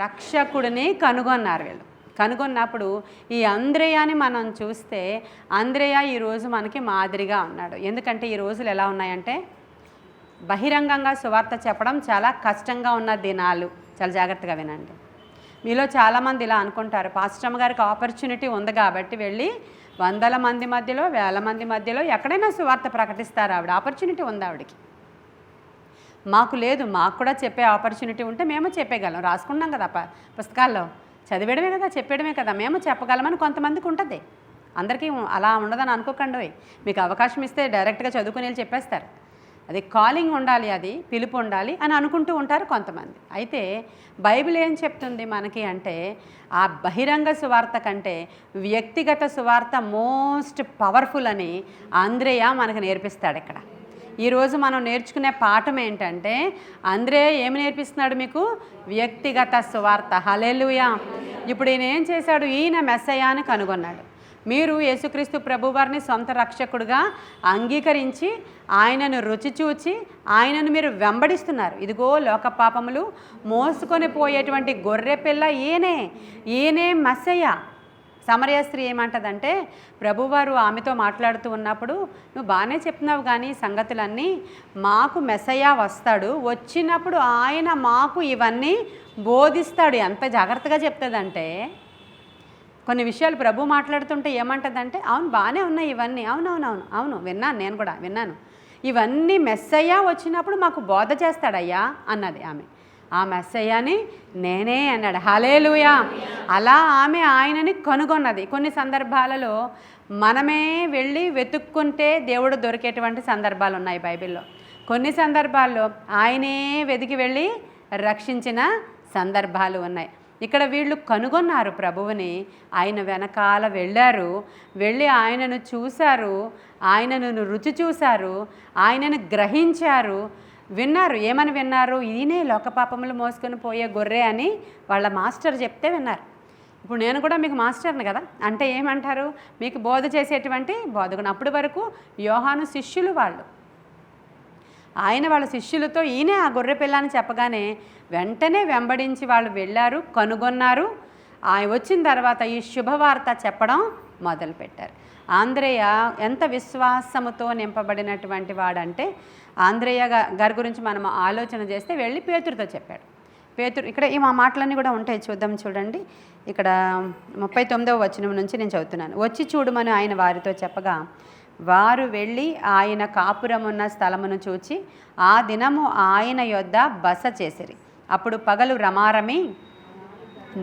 రక్షకుడిని కనుగొన్నారు వీళ్ళు. కనుగొన్నప్పుడు ఈ అంద్రేయాని మనం చూస్తే అంద్రేయ ఈరోజు మనకి మాదిరిగా ఉన్నాడు. ఎందుకంటే ఈ రోజులు ఎలా ఉన్నాయంటే బహిరంగంగా సువార్త చెప్పడం చాలా కష్టంగా ఉన్న దినాలు. చాలా జాగ్రత్తగా వినండి. మీలో చాలామంది ఇలా అనుకుంటారు, పాస్టమ్ గారికి ఆపర్చునిటీ ఉంది కాబట్టి వెళ్ళి వందల మంది మధ్యలో, వేల మంది మధ్యలో ఎక్కడైనా సువార్త ప్రకటిస్తారు. ఆవిడ ఆపర్చునిటీ ఉంది ఆవిడకి. మాకు లేదు, మాకు కూడా చెప్పే ఆపర్చునిటీ ఉంటే మేము చెప్పేయగలం. రాసుకున్నాం కదా పుస్తకాల్లో, చదివేయడమే కదా, చెప్పేయడమే కదా, మేము చెప్పగలమని కొంతమందికి ఉంటుంది. అందరికీ అలా ఉండదని అనుకోకండి. మీకు అవకాశం ఇస్తే డైరెక్ట్గా చదువుకుని వెళ్ళి చెప్పేస్తారు. అది కాలింగ్ ఉండాలి, అది పిలుపు ఉండాలి అని అనుకుంటూ ఉంటారు కొంతమంది. అయితే బైబిల్ ఏం చెప్తుంది మనకి అంటే ఆ బహిరంగ సువార్త కంటే వ్యక్తిగత సువార్త మోస్ట్ పవర్ఫుల్ అని అంద్రేయ మనకు నేర్పిస్తాడు. ఇక్కడ ఈరోజు మనం నేర్చుకునే పాఠం ఏంటంటే అంద్రేయ ఏమి నేర్పిస్తున్నాడు మీకు? వ్యక్తిగత సువార్త. హల్లెలూయా. ఇప్పుడు ఈయన ఏం చేశాడు? ఈయన మెస్సయ్యాని కనుగొన్నాడు. మీరు యేసుక్రీస్తు ప్రభువారిని సొంత రక్షకుడుగా అంగీకరించి ఆయనను రుచి చూచి ఆయనను మీరు వెంబడిస్తున్నారు. ఇదిగో లోక పాపములు మోసుకొని పోయేటువంటి గొర్రె పిల్ల ఈయనే మెస్సయ్య. సమరయ స్త్రీ ఏమంటదంటే ప్రభువారు ఆమెతో మాట్లాడుతూ ఉన్నప్పుడు, నువ్వు బాగానే చెప్తున్నావు కానీ సంగతులన్నీ, మాకు మెస్సయ్య వస్తాడు, వచ్చినప్పుడు ఆయన మాకు ఇవన్నీ బోధిస్తాడు. ఎంత జాగ్రత్తగా చెప్తుందంటే కొన్ని విషయాలు ప్రభు మాట్లాడుతుంటే ఏమంటుందంటే, అవును బాగానే ఉన్నాయి ఇవన్నీ, అవును విన్నాను, నేను కూడా విన్నాను, ఇవన్నీ మెస్సయ్య వచ్చినప్పుడు మాకు బోధ చేస్తాడయ్యా అన్నది ఆమె. ఆ మెస్సయ్యని నేనే అన్నాడు. హల్లెలూయా. అలా ఆమె ఆయనని కనుగొన్నది. కొన్ని సందర్భాలలో మనమే వెళ్ళి వెతుక్కుంటే దేవుడు దొరికేటువంటి సందర్భాలు ఉన్నాయి బైబిల్లో. కొన్ని సందర్భాల్లో ఆయనే వెతికి వెళ్ళి రక్షించిన సందర్భాలు ఉన్నాయి. ఇక్కడ వీళ్ళు కనుగొన్నారు ప్రభువుని, ఆయన వెనకాల వెళ్ళారు, వెళ్ళి ఆయనను చూశారు, ఆయనను రుచి చూశారు, ఆయనను గ్రహించారు, విన్నారు. ఏమని విన్నారు? ఈయనే లోకపాపములు మోసుకొని పోయే గొర్రె అని వాళ్ళ మాస్టర్ చెప్తే విన్నారు. ఇప్పుడు నేను కూడా మీకు మాస్టర్ని కదా, అంటే ఏమంటారు? మీకు బోధ చేసేటువంటి బోధకుని. అప్పటి వరకు యోహాను శిష్యులు వాళ్ళు. ఆయన వాళ్ళ శిష్యులతో ఈయనే ఆ గొర్రె పిల్లని చెప్పగానే వెంటనే వెంబడించి వాళ్ళు వెళ్ళారు, కనుగొన్నారు. ఆయన వచ్చిన తర్వాత ఈ శుభవార్త చెప్పడం మొదలుపెట్టారు. ఆంద్రేయ ఎంత విశ్వాసముతో నింపబడినటువంటి వాడంటే, ఆంద్రేయ గారి గురించి మనం ఆలోచన చేస్తే వెళ్ళి పేతురుతో చెప్పాడు. పేతురు ఇక్కడ ఈ మా మాటలన్నీ కూడా ఉంటాయి, చూడండి. ఇక్కడ 39వ వచనం నుంచి నేను చదువుతున్నాను. వచ్చి చూడమని ఆయన వారితో చెప్పగా వారు వెళ్ళి ఆయన కాపురమున్న స్థలమును చూచి ఆ దినము ఆయన యొద్ద బస చేసిరి. అప్పుడు పగలు రమారమి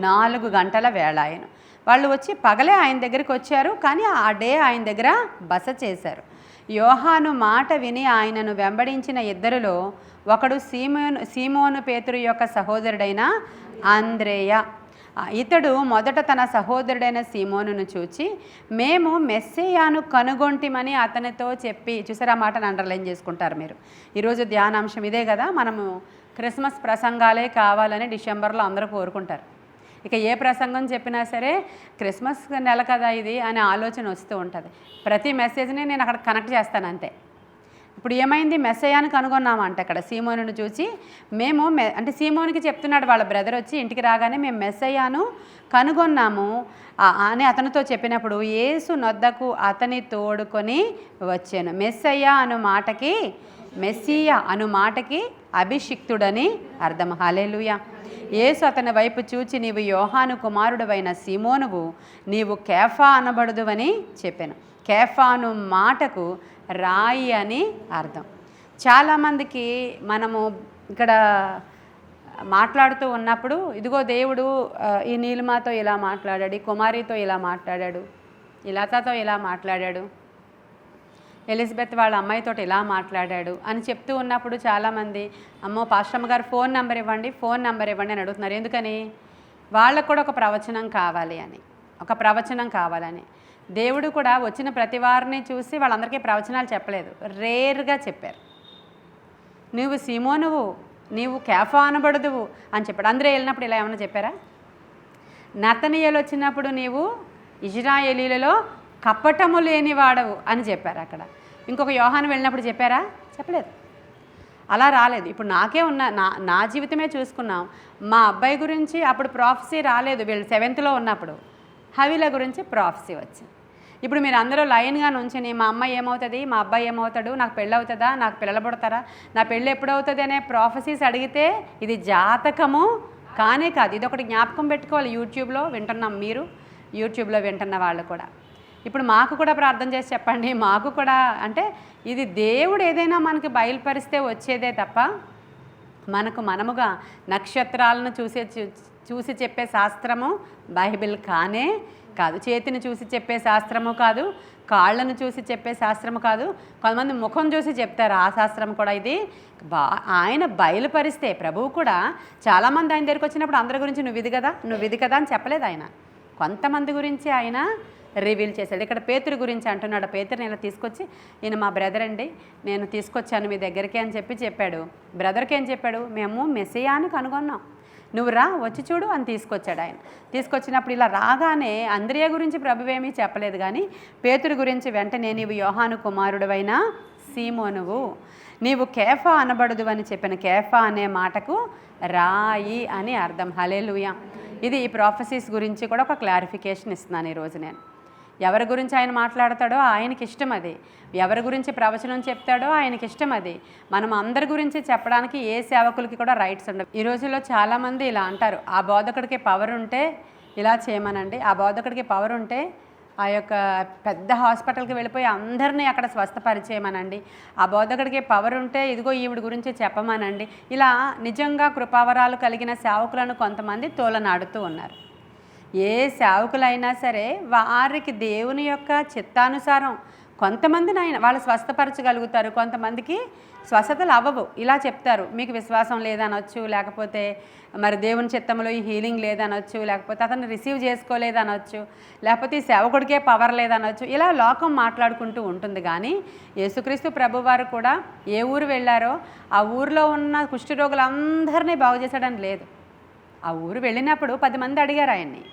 4 గంటల వేళ ఆయన. వాళ్ళు వచ్చి పగలే ఆయన దగ్గరికి వచ్చారు, కానీ ఆ డే ఆయన దగ్గర బస చేశారు. యోహాను మాట విని ఆయనను వెంబడించిన ఇద్దరిలో ఒకడు సీమోను పేతురు యొక్క సహోదరుడైన అంద్రేయ. ఇతడు మొదట తన సహోదరుడైన సీమోనును చూచి మేము మెస్సయ్యాను కనుగొంటిమని అతనితో చెప్పి, చూసారా మాటను అండర్లైన్ చేసుకుంటారు మీరు. ఈరోజు ధ్యానాంశం ఇదే కదా. మనము క్రిస్మస్ ప్రసంగాలే కావాలని డిసెంబర్లో అందరూ కోరుకుంటారు. ఇక ఏ ప్రసంగం చెప్పినా సరే క్రిస్మస్ నెల కదా ఇది అనే ఆలోచన వస్తూ ఉంటుంది. ప్రతి మెసేజ్ని నేను అక్కడ కనెక్ట్ చేస్తాను అంతే. ఇప్పుడు ఏమైంది? మెస్సయ్యాను కనుగొన్నాము అంటే అక్కడ సీమోనును చూసి మేము అంటే సీమోనికి చెప్తున్నాడు వాళ్ళ బ్రదర్ వచ్చి ఇంటికి రాగానే, మేము మెస్సయ్యాను కనుగొన్నాము అని అతనితో చెప్పినప్పుడు యేసు నొద్దకు అతని తోడుకొని వచ్చాను. మెస్సయ్య అను మాటకి, మెస్సియా అను మాటకి అభిషిక్తుడని అర్థం. హల్లెలూయా. యేసు అతని వైపు చూచి నీవు యోహాను కుమారుడవైన సీమోనువు, నీవు కేఫా అనబడుదువని చెప్పాను. కేఫాను మాటకు రాయి అని అర్థం. చాలామందికి మనము ఇక్కడ మాట్లాడుతూ ఉన్నప్పుడు ఇదిగో దేవుడు ఈ నీలిమాతో ఇలా మాట్లాడాడు, ఈ కుమారితో ఇలా మాట్లాడాడు, ఈ లతతో ఇలా మాట్లాడాడు, ఎలిజబెత్ వాళ్ళ అమ్మాయితో ఇలా మాట్లాడాడు అని చెప్తూ ఉన్నప్పుడు చాలామంది అమ్మో పాస్టమ్మ గారు ఫోన్ నెంబర్ ఇవ్వండి అని అడుగుతున్నారు. ఎందుకని? వాళ్ళకు కూడా ఒక ప్రవచనం కావాలని. దేవుడు కూడా వచ్చిన ప్రతి వారిని చూసి వాళ్ళందరికీ ప్రవచనాలు చెప్పలేదు, రేర్గా చెప్పారు. నువ్వు సీమోనువు, నీవు కేఫా అనబడదువు అని చెప్పాడు. అందరూ వెళ్ళినప్పుడు ఇలా ఏమన్నా చెప్పారా? నతనీయులు వచ్చినప్పుడు నీవు ఇజ్రాయేలీలలో కపటము లేనివాడవు అని చెప్పారు అక్కడ. ఇంకొక యోహాను వెళ్ళినప్పుడు చెప్పారా? చెప్పలేదు. అలా రాలేదు. ఇప్పుడు నాకే ఉన్న నా జీవితమే చూసుకున్నాం. మా అబ్బాయి గురించి అప్పుడు ప్రాఫెసీ రాలేదు, వీళ్ళు 7th ఉన్నప్పుడు. హవీల గురించి ప్రాఫెసీ వచ్చింది. ఇప్పుడు మీరు అందరూ లైన్గా నుంచుని మా అమ్మాయి ఏమవుతుంది, మా అబ్బాయి ఏమవుతాడు, నాకు పెళ్ళి అవుతుందా, నాకు పిల్లలు పుడతారా, నా పెళ్ళి ఎప్పుడు అవుతుంది అనే ప్రాఫెసీస్ అడిగితే ఇది జాతకము కానే కాదు. ఇది ఒకటి జ్ఞాపకం పెట్టుకోవాలి. యూట్యూబ్లో వింటున్నాం, మీరు యూట్యూబ్లో వింటున్న వాళ్ళు కూడా. ఇప్పుడు మాకు కూడా ప్రార్థన చేసి చెప్పండి. మాకు కూడా అంటే ఇది దేవుడు ఏదైనా మనకి బయలుపరిస్తే వచ్చేదే తప్ప మనముగా నక్షత్రాలను చూసి చెప్పే శాస్త్రము బైబిల్ కానే కాదు. చేతిని చూసి చెప్పే శాస్త్రము కాదు, కాళ్ళను చూసి చెప్పే శాస్త్రము కాదు. కొంతమంది ముఖం చూసి చెప్తారు, ఆ శాస్త్రం కూడా ఇది ఆయన బయలుపరిస్తే. ప్రభువు కూడా చాలామంది ఆయన దగ్గరికి వచ్చినప్పుడు అందరి గురించి నువ్వు ఇది కదా అని చెప్పలేదు. ఆయన కొంతమంది గురించి ఆయన రివీల్ చేశాడు. ఇక్కడ పేతురు గురించి అంటున్నాడు. పేతురుని ఇలా తీసుకొచ్చి, ఈయన మా బ్రదర్ అండి, నేను తీసుకొచ్చాను మీ దగ్గరికి అని చెప్పాడు. బ్రదర్కి ఏం చెప్పాడు, మేము మెస్సియాని కనుగొన్నాం, నువ్వు రా వచ్చి చూడు అని తీసుకొచ్చాడు. ఆయన తీసుకొచ్చినప్పుడు ఇలా రాగానే అంద్రియ గురించి ప్రభువేమీ చెప్పలేదు, కానీ పేతురు గురించి వెంటనే నీవు యోహాను కుమారుడువైన సీమోనువు, నీవు కేఫా అనబడదు అని చెప్పిన కేఫా అనే మాటకు రాయి అని అర్థం. హల్లెలూయా. ఇది ఈ ప్రాఫెసీస్ గురించి కూడా ఒక క్లారిఫికేషన్ ఇస్తున్నాను ఈరోజు నేను. ఎవరి గురించి ఆయన మాట్లాడతాడో ఆయనకి ఇష్టం అది, ఎవరి గురించి ప్రవచనం చెప్తాడో ఆయనకి ఇష్టం అది. మనం అందరి గురించి చెప్పడానికి ఏ సేవకులకి కూడా రైట్స్ ఉండవు. ఈ రోజుల్లో చాలామంది ఇలా అంటారు, ఆ బోధకుడికి పవర్ ఉంటే ఇలా చేయమనండి, ఆ బోధకుడికి పవర్ ఉంటే ఆ యొక్క పెద్ద హాస్పిటల్కి వెళ్ళిపోయి అందరినీ అక్కడ స్వస్థపరిచేయమనండి, ఆ బోధకుడికి పవర్ ఉంటే ఇదిగో ఈవిడ గురించి చెప్పమనండి. ఇలా నిజంగా కృపావరాలు కలిగిన సేవకులను కొంతమంది తోలనాడుతూ ఉన్నారు. ఏ సేవకులైనా సరే వారికి దేవుని యొక్క చిత్తానుసారం కొంతమందిని ఆయన వాళ్ళు స్వస్థపరచగలుగుతారు, కొంతమందికి స్వస్థతలు అవ్వవు. ఇలా చెప్తారు, మీకు విశ్వాసం లేదనొచ్చు, లేకపోతే మరి దేవుని చిత్తంలో ఈ హీలింగ్ లేదనొచ్చు, లేకపోతే అతను రిసీవ్ చేసుకోలేదనొచ్చు, లేకపోతే ఈ సేవకుడికే పవర్ లేదనొచ్చు. ఇలా లోకం మాట్లాడుకుంటూ ఉంటుంది. కానీ యేసుక్రీస్తు ప్రభువారు కూడా ఏ ఊరు వెళ్ళారో ఆ ఊరిలో ఉన్న కుష్ఠరోగులందరినీ బాగు చేశాడని లేదు. ఆ ఊరు వెళ్ళినప్పుడు 10 మంది అడిగారు ఆయన్ని.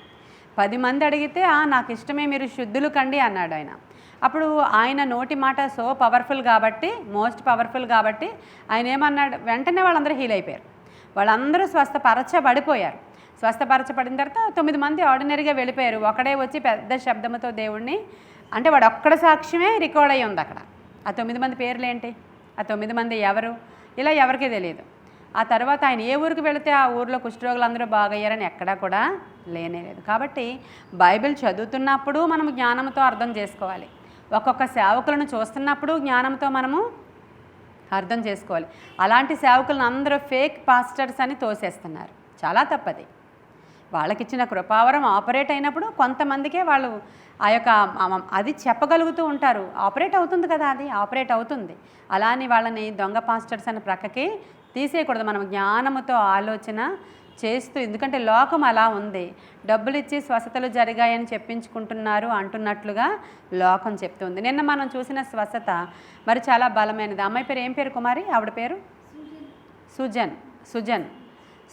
10 మంది అడిగితే నాకు ఇష్టమే, మీరు శుద్ధులు కండి అన్నాడు ఆయన. అప్పుడు ఆయన నోటి మాట సో పవర్ఫుల్ కాబట్టి, మోస్ట్ పవర్ఫుల్ కాబట్టి ఆయన ఏమన్నాడు, వెంటనే వాళ్ళందరూ హీల్ అయిపోయారు, వాళ్ళందరూ స్వస్థపరచబడిపోయారు. స్వస్థపరచబడిన తర్వాత 9 మంది ఆర్డినరీగా వెళ్ళిపోయారు. ఒకడే వచ్చి పెద్ద శబ్దంతో దేవుణ్ణి, అంటే వాడు ఒక్కడ సాక్ష్యమే రికార్డ్ అయ్యి ఉంది అక్కడ. ఆ 9 మంది పేర్లు ఏంటి, ఆ 9 మంది ఎవరు, ఇలా ఎవరికీ తెలియదు. ఆ తర్వాత ఆయన ఏ ఊరికి వెళితే ఆ ఊరిలో కుష్ఠరోగులందరూ బాగయ్యారని ఎక్కడా కూడా లేనేలేదు. కాబట్టి బైబిల్ చదువుతున్నప్పుడు మనం జ్ఞానంతో అర్థం చేసుకోవాలి, ఒక్కొక్క సేవకులను చూస్తున్నప్పుడు జ్ఞానంతో మనము అర్థం చేసుకోవాలి. అలాంటి సేవకులను అందరూ ఫేక్ పాస్టర్స్ అని తోసేస్తున్నారు, చాలా తప్పది. వాళ్ళకిచ్చిన కృపావరం ఆపరేట్ అయినప్పుడు కొంతమందికే వాళ్ళు ఆ యొక్క అది చెప్పగలుగుతూ ఉంటారు. ఆపరేట్ అవుతుంది కదా, అది ఆపరేట్ అవుతుంది. అలాని వాళ్ళని దొంగ పాస్టర్స్ అని ప్రక్కకి తీసేయకూడదు. మనం జ్ఞానముతో ఆలోచన చేస్తూ, ఎందుకంటే లోకం అలా ఉంది, డబ్బులు ఇచ్చి స్వస్థతలు జరిగాయని చెప్పించుకుంటున్నారు అంటున్నట్లుగా లోకం చెప్తుంది. నిన్న మనం చూసిన స్వస్థత మరి చాలా బలమైనది. అమ్మాయి పేరు ఏం పేరు కుమారి, ఆవిడ పేరు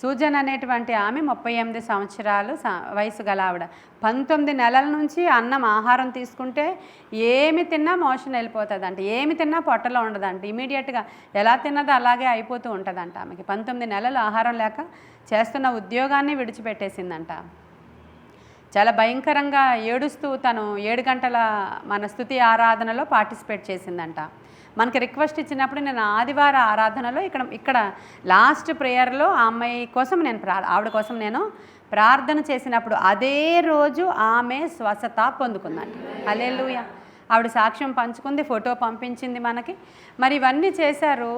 సుజన్ అనేటువంటి ఆమె 38 సంవత్సరాలు వయసు గల ఆవిడ. 19 నెలల నుంచి ఆహారం తీసుకుంటే ఏమి తిన్నా మోషన్ వెళ్ళిపోతుందంట, ఏమి తిన్నా పొట్టలో ఉండదంట, ఇమీడియట్గా ఎలా తిన్నదో అలాగే అయిపోతూ ఉంటుందంట. ఆమెకి 19 నెలలు ఆహారం లేక చేస్తున్న ఉద్యోగాన్ని విడిచిపెట్టేసిందంట. చాలా భయంకరంగా ఏడుస్తూ తను 7 గంటల మన స్తుతి ఆరాధనలో పార్టిసిపేట్ చేసిందంట. మనకి రిక్వెస్ట్ ఇచ్చినప్పుడు నేను ఆదివార ఆరాధనలో ఇక్కడ లాస్ట్ ప్రేయర్లో ఆ అమ్మాయి కోసం ఆవిడ కోసం నేను ప్రార్థన చేసినప్పుడు అదే రోజు ఆమె స్వస్థత పొందుకుందంట. హల్లెలూయా. ఆవిడ సాక్ష్యం పంచుకుంది, ఫోటో పంపించింది మనకి. మరి ఇవన్నీ చేశారు.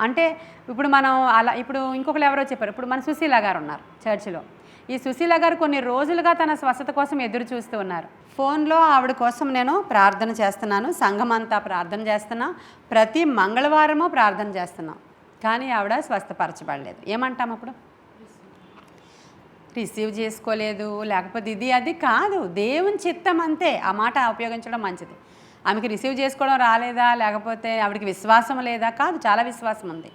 అంటే ఇప్పుడు మనం అలా, ఇప్పుడు ఇంకొకరు ఎవరో చెప్పారు, ఇప్పుడు మన సుశీల గారు ఉన్నారు చర్చిలో. ఈ సుశీల గారు కొన్ని రోజులుగా తన స్వస్థత కోసం ఎదురు చూస్తూ ఉన్నారు. ఫోన్లో ఆవిడ కోసం నేను ప్రార్థన చేస్తున్నాను, సంఘం అంతా ప్రార్థన చేస్తున్నాం, ప్రతి మంగళవారము ప్రార్థన చేస్తున్నాం, కానీ ఆవిడ స్వస్థపరచబడలేదు. ఏమంటాం అప్పుడు? రిసీవ్ చేసుకోలేదు, లేకపోతే ఇది అది కాదు, దేవుని చిత్తం అంతే. ఆ మాట ఉపయోగించడం మంచిది. ఆమెకి రిసీవ్ చేసుకోవడం రాలేదా, లేకపోతే ఆవిడకి విశ్వాసం లేదా? కాదు, చాలా విశ్వాసం ఉంది.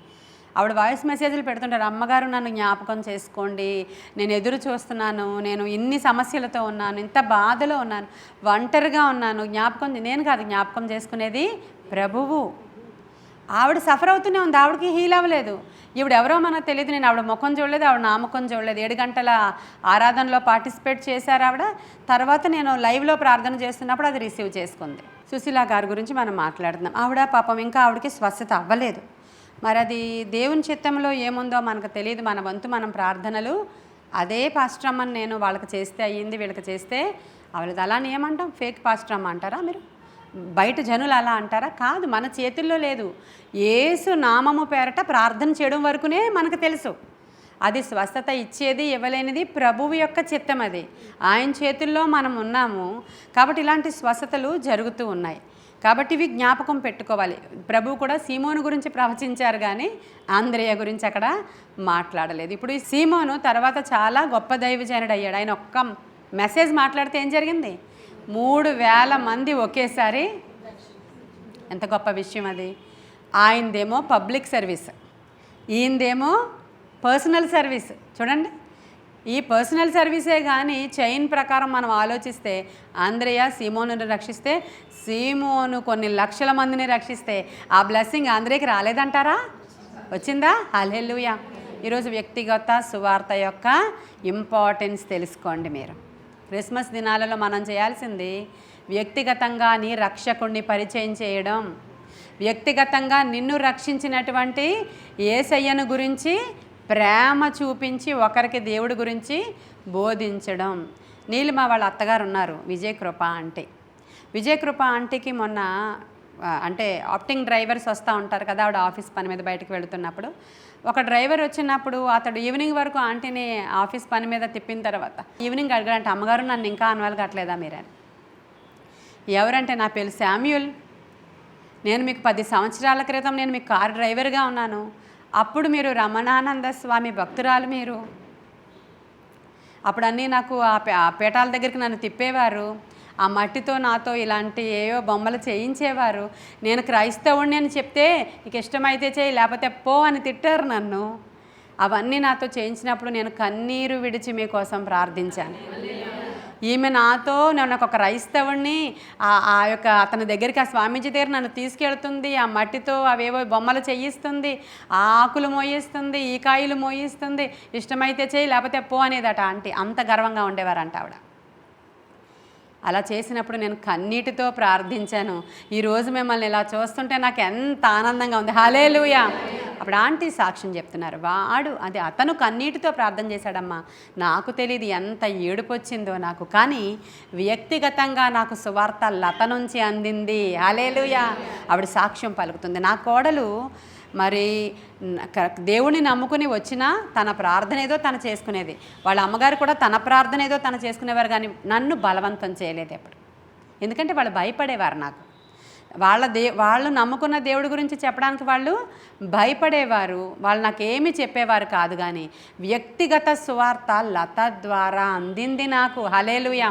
ఆవిడ వాయిస్ మెసేజ్లు పెడుతుంటారు, అమ్మగారు నన్ను జ్ఞాపకం చేసుకోండి, నేను ఎదురు చూస్తున్నాను, నేను ఇన్ని సమస్యలతో ఉన్నాను, ఇంత బాధలో ఉన్నాను, ఒంటరిగా ఉన్నాను, జ్ఞాపకం. నేను కాదు, జ్ఞాపకం చేసుకునేది ప్రభువు. ఆవిడ సఫర్ అవుతూనే ఉంది, ఆవిడకి హీల్ అవ్వలేదు. ఈవిడ ఎవరో మనకు తెలియదు, నేను ఆవిడ ముఖం చూడలేదు, ఆవిడ నా ముఖం చూడలేదు. 7 గంటల ఆరాధనలో పార్టిసిపేట్ చేశారు ఆవిడ. తర్వాత నేను లైవ్లో ప్రార్థన చేస్తున్నప్పుడు అది రిసీవ్ చేసుకుంది. సుశీల గారి గురించి మనం మాట్లాడుతున్నాం. ఆవిడ పాపం ఇంకా ఆవిడకి స్వస్థత అవ్వలేదు. మరి అది దేవుని చిత్తంలో ఏముందో మనకు తెలియదు. మన వంతు మనం ప్రార్థనలు అదే పాస్టర్ అమ్మని నేను వాళ్ళకి చేస్తే అయ్యింది, వీళ్ళకి చేస్తే అవ్వలేదు. అలానే ఏమంటాం? ఫేక్ పాస్టర్ అమ్మ అంటారా మీరు? బయట జనులు అలా అంటారా? కాదు, మన చేతుల్లో లేదు. యేసు నామము పేరట ప్రార్థన చేయడం వరకునే మనకు తెలుసు. అది స్వస్థత ఇచ్చేది ఇవ్వలేనిది ప్రభువు యొక్క చిత్తం. అది ఆయన చేతుల్లో మనం ఉన్నాము. కాబట్టి ఇలాంటి స్వస్థతలు జరుగుతూ ఉన్నాయి. కాబట్టి ఇవి జ్ఞాపకం పెట్టుకోవాలి. ప్రభువు కూడా సీమోను గురించి ప్రవచించారు, కానీ ఆంద్రేయ గురించి అక్కడ మాట్లాడలేదు. ఇప్పుడు ఈ సీమోను తర్వాత చాలా గొప్ప దైవజనుడు అయ్యాడు. ఆయన ఒక్క మెసేజ్ మాట్లాడితే ఏం జరిగింది? 3000 మంది ఒకేసారి. ఎంత గొప్ప విషయం అది! ఆయనదేమో పబ్లిక్ సర్వీస్, ఈయనదేమో పర్సనల్ సర్వీస్. చూడండి, ఈ పర్సనల్ సర్వీసే కానీ చైన్ ప్రకారం మనం ఆలోచిస్తే ఆంద్రేయ సీమోనుని రక్షిస్తే, సీమోను కొన్ని లక్షల మందిని రక్షిస్తే ఆ బ్లెస్సింగ్ ఆంద్రేయకి రాలేదంటారా? వచ్చిందా? హల్లెలూయా. ఈరోజు వ్యక్తిగత సువార్త యొక్క ఇంపార్టెన్స్ తెలుసుకోండి మీరు. క్రిస్మస్ దినాలలో మనం చేయాల్సింది వ్యక్తిగతంగా నీ రక్షకుణ్ణి పరిచయం చేయడం, వ్యక్తిగతంగా నిన్ను రక్షించినటువంటి యేసయ్యను గురించి ప్రేమ చూపించి ఒకరికి దేవుడి గురించి బోధించడం. నీలిమ వాళ్ళ అత్తగారు ఉన్నారు, విజయకృప ఆంటీ. విజయకృప ఆంటీకి మొన్న అంటే ఆప్టింగ్ డ్రైవర్స్ వస్తూ ఉంటారు కదా, ఆవిడ ఆఫీస్ పని మీద బయటకు వెళుతున్నప్పుడు ఒక డ్రైవర్ వచ్చినప్పుడు అతడు ఈవినింగ్ వరకు ఆంటీని ఆఫీస్ పని మీద తిప్పిన తర్వాత ఈవినింగ్ అడగాలంటే, అమ్మగారు నన్ను ఇంకా అన్వాల్ కట్టలేదా మీరని. ఎవరంటే, నా పేరు శామ్యూల్, నేను మీకు 10 సంవత్సరాల క్రితం నేను మీకు కారు డ్రైవర్గా ఉన్నాను. అప్పుడు మీరు రమణానంద స్వామి భక్తురాలు మీరు. అప్పుడు అన్నీ నాకు ఆ పీఠాల దగ్గరికి నన్ను తిప్పేవారు, ఆ మట్టితో నాతో ఇలాంటి ఏవో బొమ్మలు చేయించేవారు. నేను క్రైస్తవుడిని అని చెప్తే నీకు ఇష్టమైతే చేయి, లేకపోతే పో అని తిట్టారు నన్ను. అవన్నీ నాతో చేయించినప్పుడు నేను కన్నీరు విడిచి మీకోసం ప్రార్థించాను. ఈమె నాతో నేను ఒక క్రైస్తవుడిని ఆ యొక్క అతని దగ్గరికి, ఆ స్వామీజీ దగ్గర నన్ను తీసుకెళ్తుంది, ఆ మట్టితో అవేవో బొమ్మలు చేయిస్తుంది, ఆ ఆకులు మోయిస్తుంది, ఈ కాయలు మోయిస్తుంది, ఇష్టమైతే చేయి లేకపోతే పో అనేదట ఆంటీ. అంత గర్వంగా ఉండేవారంట ఆవిడ. అలా చేసినప్పుడు నేను కన్నీటితో ప్రార్థించాను. ఈరోజు మిమ్మల్ని ఇలా చూస్తుంటే నాకు ఎంత ఆనందంగా ఉంది. హల్లెలూయా. అప్పుడు ఆంటీ సాక్ష్యం చెప్తున్నారు, అతను కన్నీటితో ప్రార్థన చేశాడమ్మా. నాకు తెలియదు ఎంత ఏడుపు వచ్చిందో నాకు, కానీ వ్యక్తిగతంగా నాకు సువార్త లత నుంచి అందింది. హల్లెలూయా. ఆవిడ సాక్ష్యం పలుకుతుంది. నా కోడలు మరి దేవుడిని నమ్ముకుని వచ్చినా తన ప్రార్థన ఏదో తను చేసుకునేది. వాళ్ళ అమ్మగారు కూడా తన ప్రార్థన ఏదో తను చేసుకునేవారు, కానీ నన్ను బలవంతం చేయలేదు ఎప్పుడు. ఎందుకంటే వాళ్ళు భయపడేవారు నాకు. వాళ్ళు నమ్ముకున్న దేవుడి గురించి చెప్పడానికి వాళ్ళు భయపడేవారు. వాళ్ళు నాకేమీ చెప్పేవారు కాదు, కానీ వ్యక్తిగత సువార్త లత ద్వారా అందింది నాకు. హల్లెలూయా.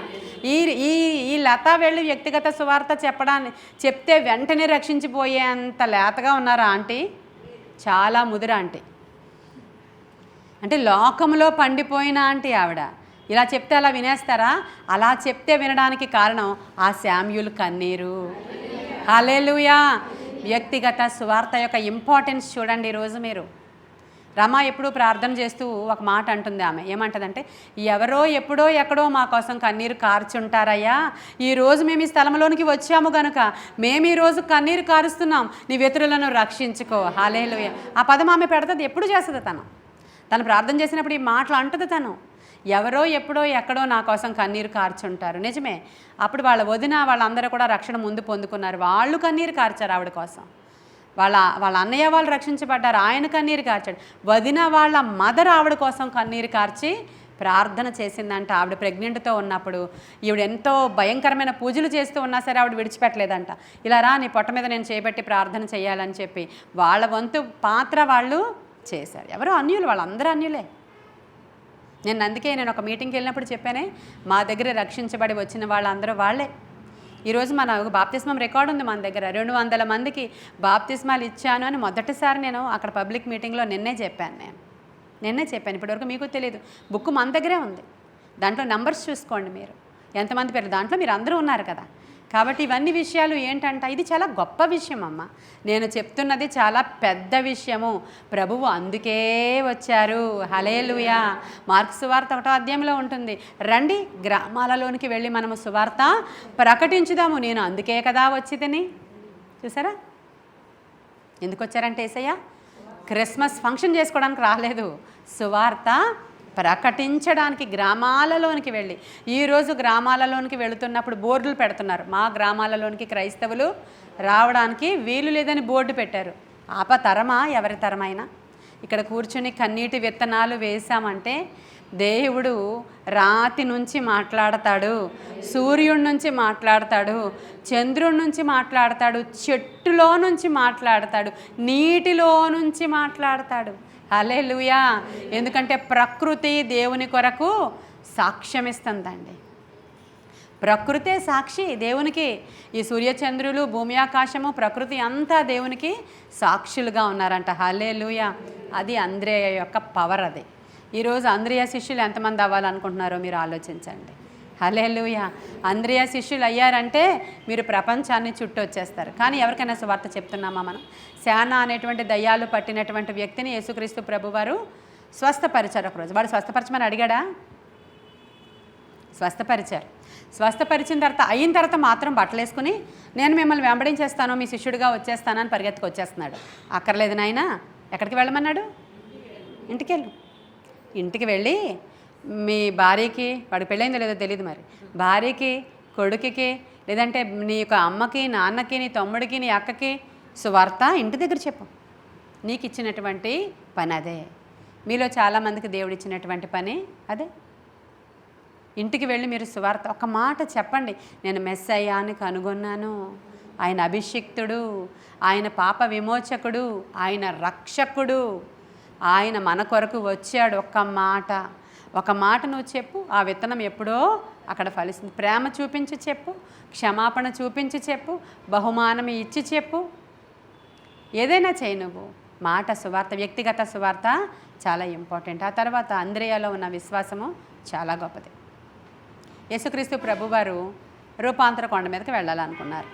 ఈ లత వెళ్ళి వ్యక్తిగత సువార్త చెప్తే వెంటనే రక్షించిపోయేంత లేతగా ఉన్నారా ఆంటీ? చాలా ముదురు ఆంటీ, అంటే లోకంలో పండిపోయిన ఆంటీ ఆవిడ. ఇలా చెప్తే అలా వినేస్తారా? అలా చెప్తే వినడానికి కారణం ఆ శామ్యూల్ కన్నీరు. హల్లెలూయా. వ్యక్తిగత సువార్త యొక్క ఇంపార్టెన్స్ చూడండి. ఈరోజు మీరు రమ ఎప్పుడూ ప్రార్థన చేస్తూ ఒక మాట అంటుంది. ఆమె ఏమంటుందంటే, ఎవరో ఎప్పుడో ఎక్కడో మా కోసం కన్నీరు కార్చుంటారయ్యా, ఈరోజు మేము ఈ స్థలంలోనికి వచ్చాము గనుక మేము ఈరోజు కన్నీరు కారుస్తున్నాం, నీ వ్యతులను రక్షించుకో. హల్లెలూయా. ఆ పదం ఆమె పెడుతుంది, ఎప్పుడు చేస్తుంది తను ప్రార్థన చేసినప్పుడు ఈ మాటలు అంటుంది తను. ఎవరో ఎప్పుడో ఎక్కడో నా కోసం కన్నీరు కార్చుంటారు. నిజమే. అప్పుడు వాళ్ళ వదిన వాళ్ళందరూ కూడా రక్షణ ముందు పొందుకున్నారు. వాళ్ళు కన్నీరు కార్చారు ఆవిడ కోసం. వాళ్ళ అన్నయ్య వాళ్ళు రక్షించబడ్డారు, ఆయన కన్నీరు కార్చాడు. వదిన వాళ్ళ మదర్ ఆవిడ కోసం కన్నీరు కార్చి ప్రార్థన చేసిందంట. ఆవిడ ప్రెగ్నెంట్తో ఉన్నప్పుడు ఈవిడ ఎంతో భయంకరమైన పూజలు చేస్తూ ఉన్నా సరే ఆవిడ విడిచిపెట్టలేదంట. ఇలా రా, నీ పొట్ట మీద నేను చేపట్టి ప్రార్థన చేయాలని చెప్పి వాళ్ళ వంతు పాత్ర వాళ్ళు చేశారు. ఎవరో అన్యులు, వాళ్ళందరూ అన్యులే. నేను ఒక మీటింగ్కి వెళ్ళినప్పుడు చెప్పానే, మా దగ్గర రక్షించబడి వచ్చిన వాళ్ళందరూ వాళ్ళే. ఈరోజు మన బాప్తిస్మం రికార్డు ఉంది మన దగ్గర. 200 మందికి బాప్తిస్మాలు ఇచ్చాను అని మొదటిసారి నేను అక్కడ పబ్లిక్ మీటింగ్లో నిన్నే చెప్పాను. ఇప్పటివరకు మీకు తెలియదు. బుక్ మన దగ్గరే ఉంది, దాంట్లో నంబర్స్ చూసుకోండి మీరు, ఎంతమంది పేరు దాంట్లో మీరు అందరూ ఉన్నారు కదా. కాబట్టి ఇవన్నీ విషయాలు ఏంటంట, ఇది చాలా గొప్ప విషయం అమ్మ. నేను చెప్తున్నది చాలా పెద్ద విషయము. ప్రభువు అందుకే వచ్చారు. హల్లెలూయా. మార్కు సువార్త 1వ అధ్యాయంలో ఉంటుంది. రండి గ్రామాలలోనికి వెళ్ళి మనము సువార్త ప్రకటించుదాము. నేను అందుకే కదా వచ్చితిని. చూసారా ఎందుకు వచ్చారంటే యేసయ్య క్రిస్మస్ ఫంక్షన్ చేసుకోవడానికి రాలేదు, సువార్త ప్రకటించడానికి గ్రామాలలోనికి వెళ్ళి. ఈరోజు గ్రామాలలోనికి వెళుతున్నప్పుడు బోర్డులు పెడుతున్నారు, మా గ్రామాలలోనికి క్రైస్తవులు రావడానికి వీలు లేదని బోర్డు పెట్టారు. ఆపతరమా? ఎవరి తరమైనా ఇక్కడ కూర్చుని కన్నీటి విత్తనాలు వేసామంటే దేవుడు రాతి నుంచి మాట్లాడతాడు, సూర్యుడి నుంచి మాట్లాడతాడు, చంద్రుడి నుంచి మాట్లాడతాడు, చెట్టులో నుంచి మాట్లాడతాడు, నీటిలో నుంచి మాట్లాడతాడు. హల్లెలూయా. ఎందుకంటే ప్రకృతి దేవుని కొరకు సాక్ష్యం ఇస్తుందండి. ప్రకృతే సాక్షి దేవునికి. ఈ సూర్యచంద్రులు, భూమి, ఆకాశము, ప్రకృతి అంతా దేవునికి సాక్షులుగా ఉన్నారంట. హల్లెలూయా. అది అంద్రేయ యొక్క పవర్. అది ఈరోజు అంద్రేయ శిష్యులు ఎంతమంది అవ్వాలనుకుంటున్నారో మీరు ఆలోచించండి. హల్లెలూయా. అంద్రేయ శిష్యులు అయ్యారంటే మీరు ప్రపంచాన్ని చుట్టూ వచ్చేస్తారు. కానీ ఎవరికైనా సువార్త చెప్తున్నామా మనం? శానా అనేటువంటి దయ్యాలు పట్టినటువంటి వ్యక్తిని యేసుక్రీస్తు ప్రభువారు స్వస్థపరిచారు. ఒకరోజు వాడు స్వస్థపరచమని అడిగాడా? స్వస్థపరిచారు. స్వస్థపరిచిన తర్వాత అయిన తర్వాత మాత్రం బట్టలు వేసుకుని నేను మిమ్మల్ని వెంబడించేస్తాను, మీ శిష్యుడిగా వచ్చేస్తానని పరిగెత్తుకు వచ్చేస్తున్నాడు. అక్కర్లేదు నాయనా. ఎక్కడికి వెళ్ళమన్నాడు? ఇంటికి వెళ్ళు. ఇంటికి వెళ్ళి మీ భార్యకి, వాడికి పెళ్ళైందో లేదో తెలియదు మరి, భార్యకి, కొడుకుకి, లేదంటే నీ యొక్క అమ్మకి, నాన్నకి, నీ తమ్ముడికి, నీ అక్కకి సువార్త ఇంటి దగ్గర చెప్పు. నీకు ఇచ్చినటువంటి పని అదే. మీలో చాలామందికి దేవుడు ఇచ్చినటువంటి పని అదే. ఇంటికి వెళ్ళి మీరు సువార్త ఒక మాట చెప్పండి. నేను మెస్సయ్యాని కనుగొన్నాను, ఆయన అభిషిక్తుడు, ఆయన పాప విమోచకుడు, ఆయన రక్షకుడు, ఆయన మన కొరకు వచ్చాడు. ఒక మాట నువ్వు చెప్పు, ఆ విత్తనం ఎప్పుడో అక్కడ ఫలిస్తుంది. ప్రేమ చూపించి చెప్పు, క్షమాపణ చూపించి చెప్పు, బహుమానం ఇచ్చి చెప్పు, ఏదైనా చేయి నువ్వు. మాట సువార్త, వ్యక్తిగత సువార్త చాలా ఇంపార్టెంట్. ఆ తర్వాత అంద్రేయాలో ఉన్న విశ్వాసము చాలా గొప్పది. యేసుక్రీస్తు ప్రభువారు రూపాంతర కొండ మీదకి వెళ్ళాలనుకున్నారు.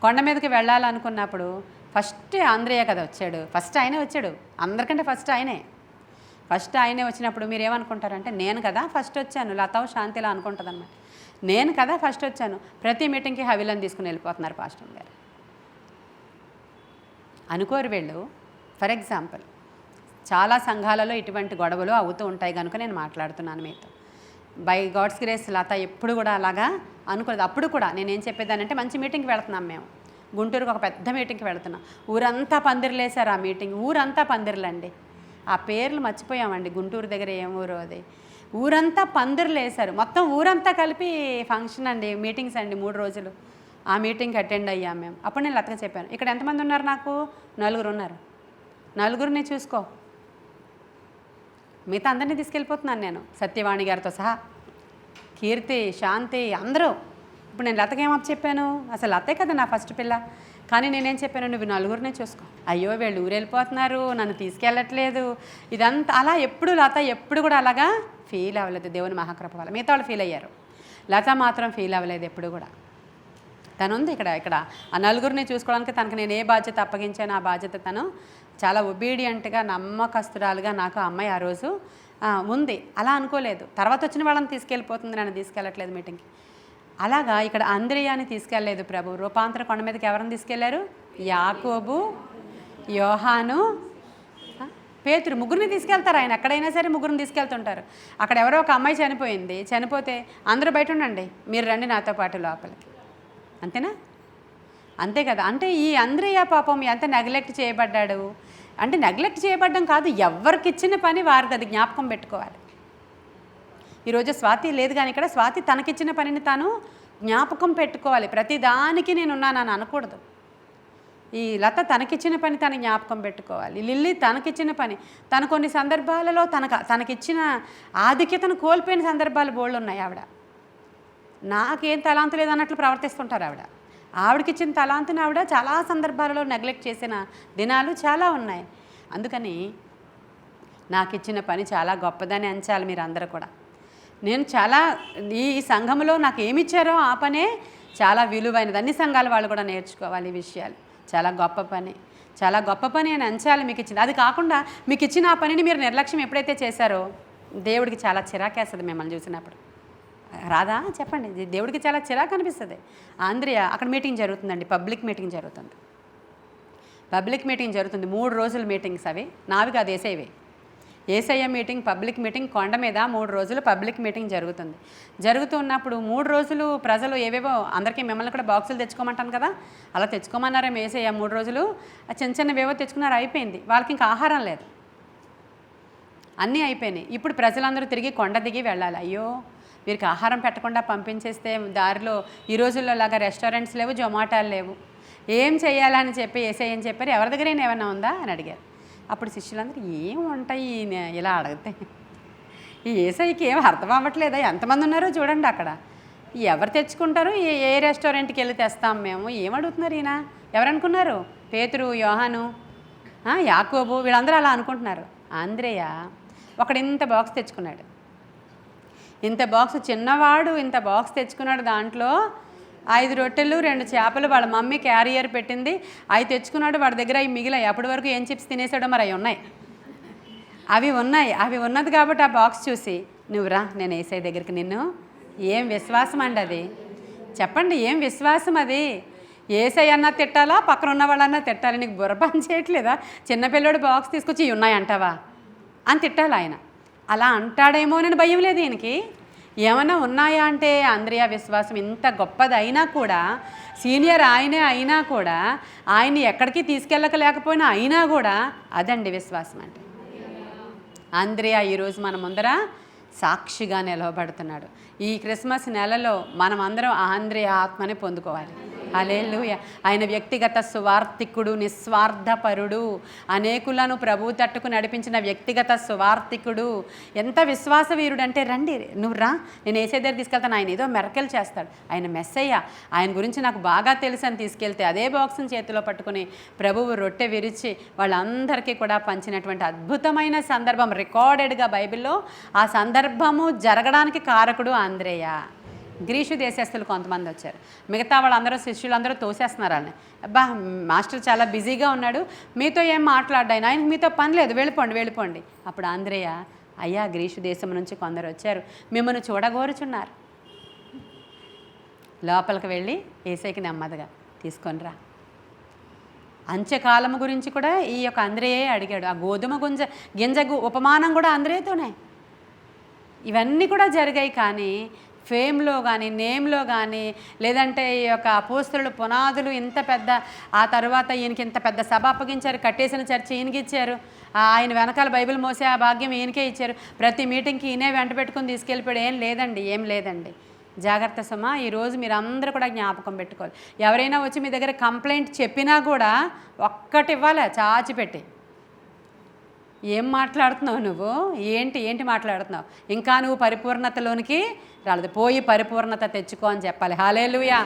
కొండ మీదకి వెళ్ళాలనుకున్నప్పుడు ఫస్ట్ అంద్రేయ కదా వచ్చాడు. ఫస్ట్ ఆయనే వచ్చాడు, అందరికంటే ఫస్ట్ ఆయనే వచ్చినప్పుడు మీరు ఏమనుకుంటారంటే, నేను కదా ఫస్ట్ వచ్చాను, లతావు శాంతిలా అనుకుంటుంది అన్నమాట. నేను కదా ఫస్ట్ వచ్చాను. ప్రతి మీటింగ్కి హవిలను తీసుకుని వెళ్ళిపోతున్నారు పాస్టర్ గారు. అనుకోరు వీళ్ళు. ఫర్ ఎగ్జాంపుల్ చాలా సంఘాలలో ఇటువంటి గొడవలు అవుతూ ఉంటాయి కనుక నేను మాట్లాడుతున్నాను మీతో. బై గాడ్స్ గ్రేస్ లత ఎప్పుడు కూడా అలాగా అనుకోలేదు. అప్పుడు కూడా నేనేం చెప్పేదానంటే, మంచి మీటింగ్కి వెళుతున్నాం మేము, గుంటూరుకు ఒక పెద్ద మీటింగ్కి వెళుతున్నాం. ఊరంతా పందిర్లేసారు. ఆ మీటింగ్ ఊరంతా పందిర్లండి. ఆ పేర్లు మర్చిపోయామండి. గుంటూరు దగ్గర ఏం ఊరు అది. ఊరంతా పందిర్లేసారు. మొత్తం ఊరంతా కలిపి ఫంక్షన్ అండి, మీటింగ్స్ అండి, 3 రోజులు. ఆ మీటింగ్కి అటెండ్ అయ్యాం మేము. అప్పుడు నేను లతగా చెప్పాను, ఇక్కడ ఎంతమంది ఉన్నారు? నాకు 4 ఉన్నారు. 4ని చూసుకో, మిగతా అందరినీ తీసుకెళ్ళిపోతున్నాను నేను, సత్యవాణి గారితో సహా, కీర్తి, శాంతి, అందరూ. ఇప్పుడు నేను లతకి ఏమప్ చెప్పాను? అసలు లతే కదా నా ఫస్ట్ పిల్ల. కానీ నేనేం చెప్పాను, నువ్వు 4నే చూసుకో. అయ్యో వీళ్ళు ఊరు వెళ్ళిపోతున్నారు, నన్ను తీసుకెళ్ళట్లేదు, ఇదంతా అలా. ఎప్పుడు లత ఎప్పుడు కూడా అలాగా ఫీల్ అవ్వలేదు. దేవుని మహాకృప వల్ల మిగతా వాళ్ళు ఫీల్ అయ్యారు, లత మాత్రం ఫీల్ అవ్వలేదు ఎప్పుడు కూడా. తను ఉంది ఇక్కడ ఆ 4ని చూసుకోవడానికి తనకు నేను ఏ బాధ్యత అప్పగించానో ఆ బాధ్యత తను చాలా ఒబీడియంట్గా, నమ్మకస్తురాలుగా నాకు ఆ అమ్మాయి ఆ రోజు ఉంది. అలా అనుకోలేదు, తర్వాత వచ్చిన వాళ్ళని తీసుకెళ్ళిపోతుంది, నన్ను తీసుకెళ్ళట్లేదు మీటింగ్కి. అలాగా ఇక్కడ అంద్రేయాని తీసుకెళ్ళలేదు ప్రభు. రూపాంతర కొండ మీదకి ఎవరిని తీసుకెళ్లారు? యాకోబు, యోహాను, పేతురు, 3ని తీసుకెళ్తారు ఆయన. ఎక్కడైనా సరే 3ని తీసుకెళ్తుంటారు. అక్కడ ఎవరో ఒక అమ్మాయి చనిపోయింది. చనిపోతే అందరూ బయట ఉండండి, మీరు రండి నాతో పాటు లోపలికి. అంతేనా? అంతే కదా. అంటే ఈ అంద్రేయ పాపం ఎంత నెగ్లెక్ట్ చేయబడ్డాడు అంటే, నెగ్లెక్ట్ చేయబడ్డం కాదు, ఎవరికి ఇచ్చిన పని వారిది, అది జ్ఞాపకం పెట్టుకోవాలి. ఈరోజు స్వాతి లేదు కానీ ఇక్కడ స్వాతి తనకిచ్చిన పనిని తాను జ్ఞాపకం పెట్టుకోవాలి. ప్రతిదానికి నేనున్నానని అనకూడదు. ఈ లత తనకిచ్చిన పని తను జ్ఞాపకం పెట్టుకోవాలి. లిల్లీ తనకిచ్చిన పని, తను కొన్ని సందర్భాలలో తనకిచ్చిన ఆధిక్యతను కోల్పోయిన సందర్భాలు బోళ్ళు ఉన్నాయి. ఆవిడ నాకేం తలాంతు లేదు అన్నట్లు ప్రవర్తిస్తుంటారు. ఆవిడకిచ్చిన తలాంతుని ఆవిడ చాలా సందర్భాలలో నెగ్లెక్ట్ చేసిన దినాలు చాలా ఉన్నాయి. అందుకని నాకు ఇచ్చిన పని చాలా గొప్పదని అంచాలి మీరు అందరూ కూడా. నేను చాలా ఈ సంఘంలో నాకు ఏమిచ్చారో ఆ పనే చాలా విలువైనది. అన్ని సంఘాల వాళ్ళు కూడా నేర్చుకోవాలి ఈ విషయాలు. చాలా గొప్ప పని, చాలా గొప్ప పని అని అంచాలి మీకు ఇచ్చింది. అది కాకుండా మీకు ఇచ్చిన ఆ పనిని మీరు నిర్లక్ష్యం ఎప్పుడైతే చేశారో దేవుడికి చాలా చిరాకేస్తుంది మిమ్మల్ని చూసినప్పుడు. రాదా చెప్పండి, దేవుడికి చాలా చిరాకు అనిపిస్తుంది. ఆంధ్రియా అక్కడ మీటింగ్ జరుగుతుందండి, పబ్లిక్ మీటింగ్ జరుగుతుంది. పబ్లిక్ మీటింగ్ జరుగుతుంది, 3 రోజుల మీటింగ్స్ అవి. నావి కాదు, ఏసయ్య మీటింగ్, పబ్లిక్ మీటింగ్, కొండ మీద 3 రోజులు పబ్లిక్ మీటింగ్ జరుగుతుంది. జరుగుతున్నప్పుడు 3 రోజులు ప్రజలు ఏవేవో, అందరికీ మిమ్మల్ని కూడా బాక్సులు తెచ్చుకోమంటాను కదా, అలా తెచ్చుకోమన్నారేమో ఏసయ్య. 3 రోజులు చిన్న చిన్నవేవో తెచ్చుకున్నారు, అయిపోయింది. వాళ్ళకి ఇంకా ఆహారం లేదు, అన్నీ అయిపోయినాయి. ఇప్పుడు ప్రజలందరూ తిరిగి కొండ దిగి వెళ్ళాలి. అయ్యో వీరికి ఆహారం పెట్టకుండా పంపించేస్తే దారిలో ఈ రోజుల్లో లాగా రెస్టారెంట్స్ లేవు, జొమాటోలు లేవు, ఏం చేయాలని చెప్పి ఏసయ్య అని చెప్పారు. ఎవరి దగ్గర ఏమైనా ఉందా అని అడిగారు. అప్పుడు శిష్యులందరూ ఏం ఉంటాయి ఇలా అడిగితే, ఈ ఏసయ్యకి ఏం అర్థం అవ్వట్లేదా, ఎంతమంది ఉన్నారో చూడండి అక్కడ, ఎవరు తెచ్చుకుంటారు, ఏ రెస్టారెంట్కి వెళ్ళి తెస్తాం మేము, ఏమడుగుతున్నారు ఈయన, ఎవరనుకున్నారు, పేతురు, యోహాను, యాకోబు, వీళ్ళందరూ అలా అనుకుంటున్నారు. ఆంద్రేయ ఒకడు ఇంత బాక్స్ తెచ్చుకున్నాడు, ఇంత బాక్స్, చిన్నవాడు ఇంత బాక్స్ తెచ్చుకున్నాడు. దాంట్లో 5 రొట్టెలు 2 చేపలు వాళ్ళ మమ్మీ క్యారియర్ పెట్టింది, అవి తెచ్చుకున్నాడు. వాడి దగ్గర అవి మిగిలాయి. అప్పటి వరకు ఏం చిప్స్ తినేసాడో మరి అవి ఉన్నాయి, అవి ఉన్నది కాబట్టి ఆ బాక్స్ చూసి, నువ్వురా నేను ఏసయ్య దగ్గరికి, నిన్ను ఏం విశ్వాసం అండి అది, చెప్పండి ఏం విశ్వాసం అది, ఏసయ్య అన్నా తిట్టాలా, పక్కన ఉన్న వాళ్ళన్నా తిట్టాలి, నీకు బుర్ర పని చేయట్లేదా, చిన్నపిల్లడు బాక్స్ తీసుకొచ్చి ఇవి ఉన్నాయి అంటావా అని తిట్టాలి ఆయన. అలా అంటాడేమో అని భయం లేదు ఈయనకి. ఏమైనా ఉన్నాయా అంటే ఆంద్రియా విశ్వాసం ఇంత గొప్పది అయినా కూడా, సీనియర్ ఆయనే అయినా కూడా, ఆయన్ని ఎక్కడికి తీసుకెళ్ళకలేకపోయినా అయినా కూడా అదండి విశ్వాసం అంటే. ఆంద్రియా ఈరోజు మన ముందర సాక్షిగా నిలవబడుతున్నాడు. ఈ క్రిస్మస్ నెలలో మనమందరం ఆంద్రియా ఆత్మని పొందుకోవాలి. హల్లెలూయా. ఆయన వ్యక్తిగత సువార్థికుడు, నిస్వార్థపరుడు, అనేకులను ప్రభు తట్టుకు నడిపించిన వ్యక్తిగత సువార్థికుడు. ఎంత విశ్వాసవీరుడు అంటే, రండి నువ్వు రా, నేను ఏసే దగ్గర తీసుకెళ్తాను, ఆయన ఏదో మెరకలు చేస్తాడు, ఆయన మెస్సయ్య, ఆయన గురించి నాకు బాగా తెలుసు అని తీసుకెళ్తే అదే బాక్స్ని చేతిలో పట్టుకుని ప్రభువు రొట్టె విరిచి వాళ్ళందరికీ కూడా పంచినటువంటి అద్భుతమైన సందర్భం రికార్డెడ్గా బైబిల్లో. ఆ సందర్భము జరగడానికి కారకుడు ఆంద్రేయ. గ్రీసు దేశస్తులు కొంతమంది వచ్చారు, మిగతా వాళ్ళందరూ శిష్యులందరూ తోసేస్తున్నారు అని. అబ్బా మాస్టర్ చాలా బిజీగా ఉన్నాడు, మీతో ఏం మాట్లాడ్డాయన, ఆయనకి మీతో పని లేదు, వెళ్ళిపోండి. అప్పుడు ఆంద్రేయ, అయ్యా గ్రీసు దేశం నుంచి కొందరు వచ్చారు, మిమ్మల్ని చూడగోరుచున్నారు, లోపలికి వెళ్ళి ఏసైకి నెమ్మదిగా తీసుకొనిరా. అంత్యకాలము గురించి కూడా ఈ యొక్క ఆంద్రేయే అడిగాడు. ఆ గోధుమ గింజ ఉపమానం కూడా ఆంద్రేయతోనే. ఇవన్నీ కూడా జరిగాయి. కానీ ఫేమ్లో కానీ, నేమ్లో కానీ, లేదంటే ఈ యొక్క అపోస్తలుల పునాదులు ఇంత పెద్ద, ఆ తర్వాత ఈయనకి ఇంత పెద్ద సభ అప్పగించారు, కట్టేసిన చర్చి ఈయనకి ఇచ్చారు, ఆయన వెనకాల బైబిల్ మోసే ఆ భాగ్యం ఈయనకే ఇచ్చారు, ప్రతి మీటింగ్కి ఈయనే వెంట పెట్టుకుని తీసుకెళ్ళిపోయాడు. ఏం లేదండి. జాగ్రత్త సుమా, ఈరోజు మీరు అందరూ కూడా జ్ఞాపకం పెట్టుకోవాలి. ఎవరైనా వచ్చి మీ దగ్గర కంప్లైంట్ చెప్పినా కూడా ఒక్కటి ఇవ్వాలి, చాచిపెట్టి, ఏం మాట్లాడుతున్నావు నువ్వు, ఏంటి మాట్లాడుతున్నావు, ఇంకా నువ్వు పరిపూర్ణతలోనికి రాలేదు, పోయి పరిపూర్ణత తెచ్చుకో అని చెప్పాలి. హల్లెలూయా.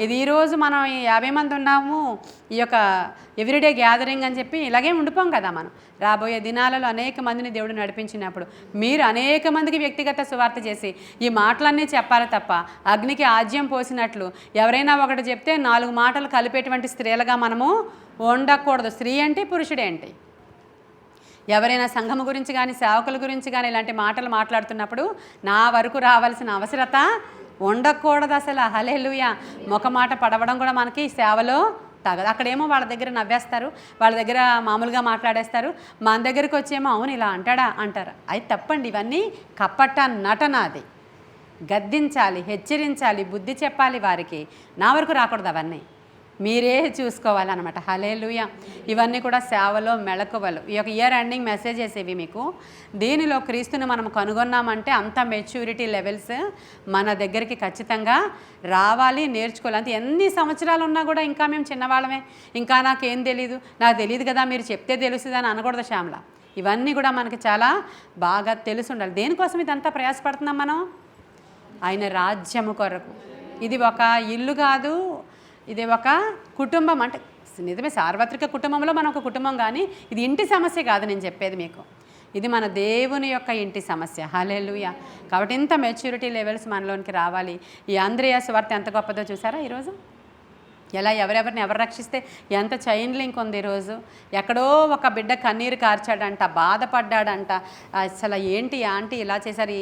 ఇది ఈరోజు మనం 50 మంది ఉన్నాము, ఈ యొక్క ఎవ్రీడే గ్యాదరింగ్ అని చెప్పి ఇలాగే ఉండిపోం కదా. మనం రాబోయే దినాలలో అనేక మందిని దేవుడు నడిపించినప్పుడు మీరు అనేక మందికి వ్యక్తిగత సువార్త చేసి ఈ మాటలన్నీ చెప్పాలి తప్ప, అగ్నికి ఆజ్యం పోసినట్లు ఎవరైనా ఒకటి చెప్తే 4 మాటలు కలిపేటువంటి స్త్రీలుగా మనము ఉండకూడదు. స్త్రీ ఏంటి, పురుషుడేంటి, ఎవరైనా సంఘము గురించి కానీ, సేవకుల గురించి కానీ ఇలాంటి మాటలు మాట్లాడుతున్నప్పుడు నా వరకు రావాల్సిన అవసరత ఉండకూడదు అసలు. హల్లెలూయా. ఒక మాట పడవడం కూడా మనకి సేవలో తగదు. అక్కడేమో వాళ్ళ దగ్గర నవ్వేస్తారు, వాళ్ళ దగ్గర మామూలుగా మాట్లాడేస్తారు, మన దగ్గరికి వచ్చేమో అవును ఇలా అంటాడా అంటారు. అది తప్పండి. ఇవన్నీ కపట నటన. అది గద్దించాలి, హెచ్చరించాలి, బుద్ధి చెప్పాలి వారికి. నా వరకు రాకూడదు, అవన్నీ మీరే చూసుకోవాలన్నమాట. హల్లెలూయా. ఇవన్నీ కూడా సేవలో మెళకువలు. ఈ యొక్క ఇయర్ ఎండింగ్ మెసేజెస్ ఇవి మీకు. దీనిలో క్రీస్తుని మనం కనుగొన్నామంటే అంత మెచ్యూరిటీ లెవెల్స్ మన దగ్గరికి ఖచ్చితంగా రావాలి, నేర్చుకోవాలి. అంతే ఎన్ని సంవత్సరాలు ఉన్నా కూడా ఇంకా మేము చిన్నవాళ్ళమే, ఇంకా నాకేం తెలీదు, నాకు తెలియదు కదా, మీరు చెప్తే తెలుస్తుందని అనకూడదు శ్యామల. ఇవన్నీ కూడా మనకి చాలా బాగా తెలిసి ఉండాలి. దేనికోసం ఇదంతా ప్రయాసపడుతున్నాం మనం? ఆయన రాజ్యము కొరకు. ఇది ఒక ఇల్లు కాదు, ఇది ఒక కుటుంబం. అంటే నిజమే, సార్వత్రిక కుటుంబంలో మనం ఒక కుటుంబం, కానీ ఇది ఇంటి సమస్య కాదు నేను చెప్పేది మీకు. ఇది మన దేవుని యొక్క ఇంటి సమస్య. హల్లెలూయా. కాబట్టి ఇంత మెచ్యూరిటీ లెవెల్స్ మనలోనికి రావాలి. ఈ అంద్రెయ సువార్త ఎంత గొప్పదో చూసారా ఈరోజు? ఎలా ఎవరెవరిని ఎవరు రక్షిస్తే ఎంత చైన్ లింక్ ఉంది ఈరోజు. ఎక్కడో ఒక బిడ్డ కన్నీరు కార్చాడంట, బాధపడ్డాడంట. అసలు ఏంటి ఆంటీ ఇలా చేశారు,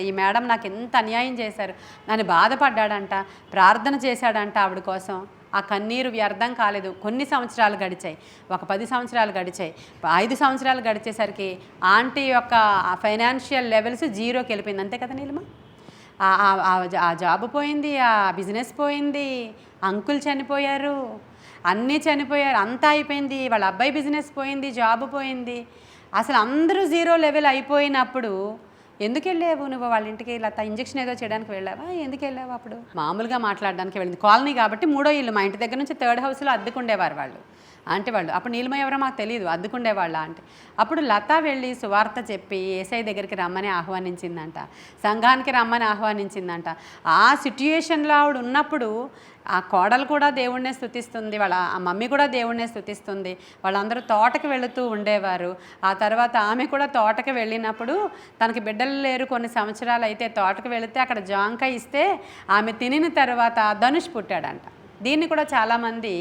ఈ మేడం నాకు ఎంత అన్యాయం చేశారు అని బాధపడ్డాడంట, ప్రార్థన చేశాడంట ఆవిడ కోసం. ఆ కన్నీరు వ్యర్థం కాలేదు. కొన్ని సంవత్సరాలు గడిచాయి, ఒక 10 సంవత్సరాలు గడిచాయి, 5 సంవత్సరాలు గడిచేసరికి ఆంటీ యొక్క ఫైనాన్షియల్ లెవెల్స్ జీరోకి వెళ్ళిపోయింది. అంతే కదా నీలిమ? ఆ జాబ్ పోయింది, ఆ బిజినెస్ పోయింది, అంకుల్ చనిపోయారు, అన్నీ చనిపోయారు, అంతా అయిపోయింది. వాళ్ళ అబ్బాయి బిజినెస్ పోయింది, జాబ్ పోయింది. అసలు అందరూ జీరో లెవెల్ అయిపోయినప్పుడు ఎందుకు వెళ్ళావు నువ్వు వాళ్ళ ఇంటికి? ఇలా ఇంజక్షన్ ఏదో చేయడానికి వెళ్ళావా? ఎందుకు వెళ్ళావు? అప్పుడు మామూలుగా మాట్లాడడానికి వెళ్ళింది. కాలనీ కాబట్టి 3వ ఇల్లు, మా ఇంటి దగ్గర నుంచి 3rd హౌస్లో అద్దెకుండేవారు వాళ్ళు అంటే వాళ్ళు. అప్పుడు నీలిమ ఎవరో మాకు తెలియదు, అద్దుకుండేవాళ్ళ అంటే. అప్పుడు లత వెళ్ళి సువార్త చెప్పి ఏసఐ దగ్గరికి రమ్మని ఆహ్వానించిందంట, సంఘానికి రమ్మని ఆహ్వానించిందంట. ఆ సిట్యుయేషన్లో ఆవిడ ఉన్నప్పుడు ఆ కోడలు కూడా దేవుణ్ణే స్తుతిస్తుంది, వాళ్ళ ఆ మమ్మీ కూడా దేవుణ్ణే స్తుతిస్తుంది. వాళ్ళందరూ తోటకి వెళుతూ ఉండేవారు. ఆ తర్వాత ఆమె కూడా తోటకి వెళ్ళినప్పుడు తనకి బిడ్డలు లేరు, కొన్ని సంవత్సరాలు అయితే తోటకి వెళితే అక్కడ జాంకాయ ఇస్తే ఆమె తినిన తర్వాత ధనుష్ పుట్టాడంట. దీన్ని కూడా చాలామంది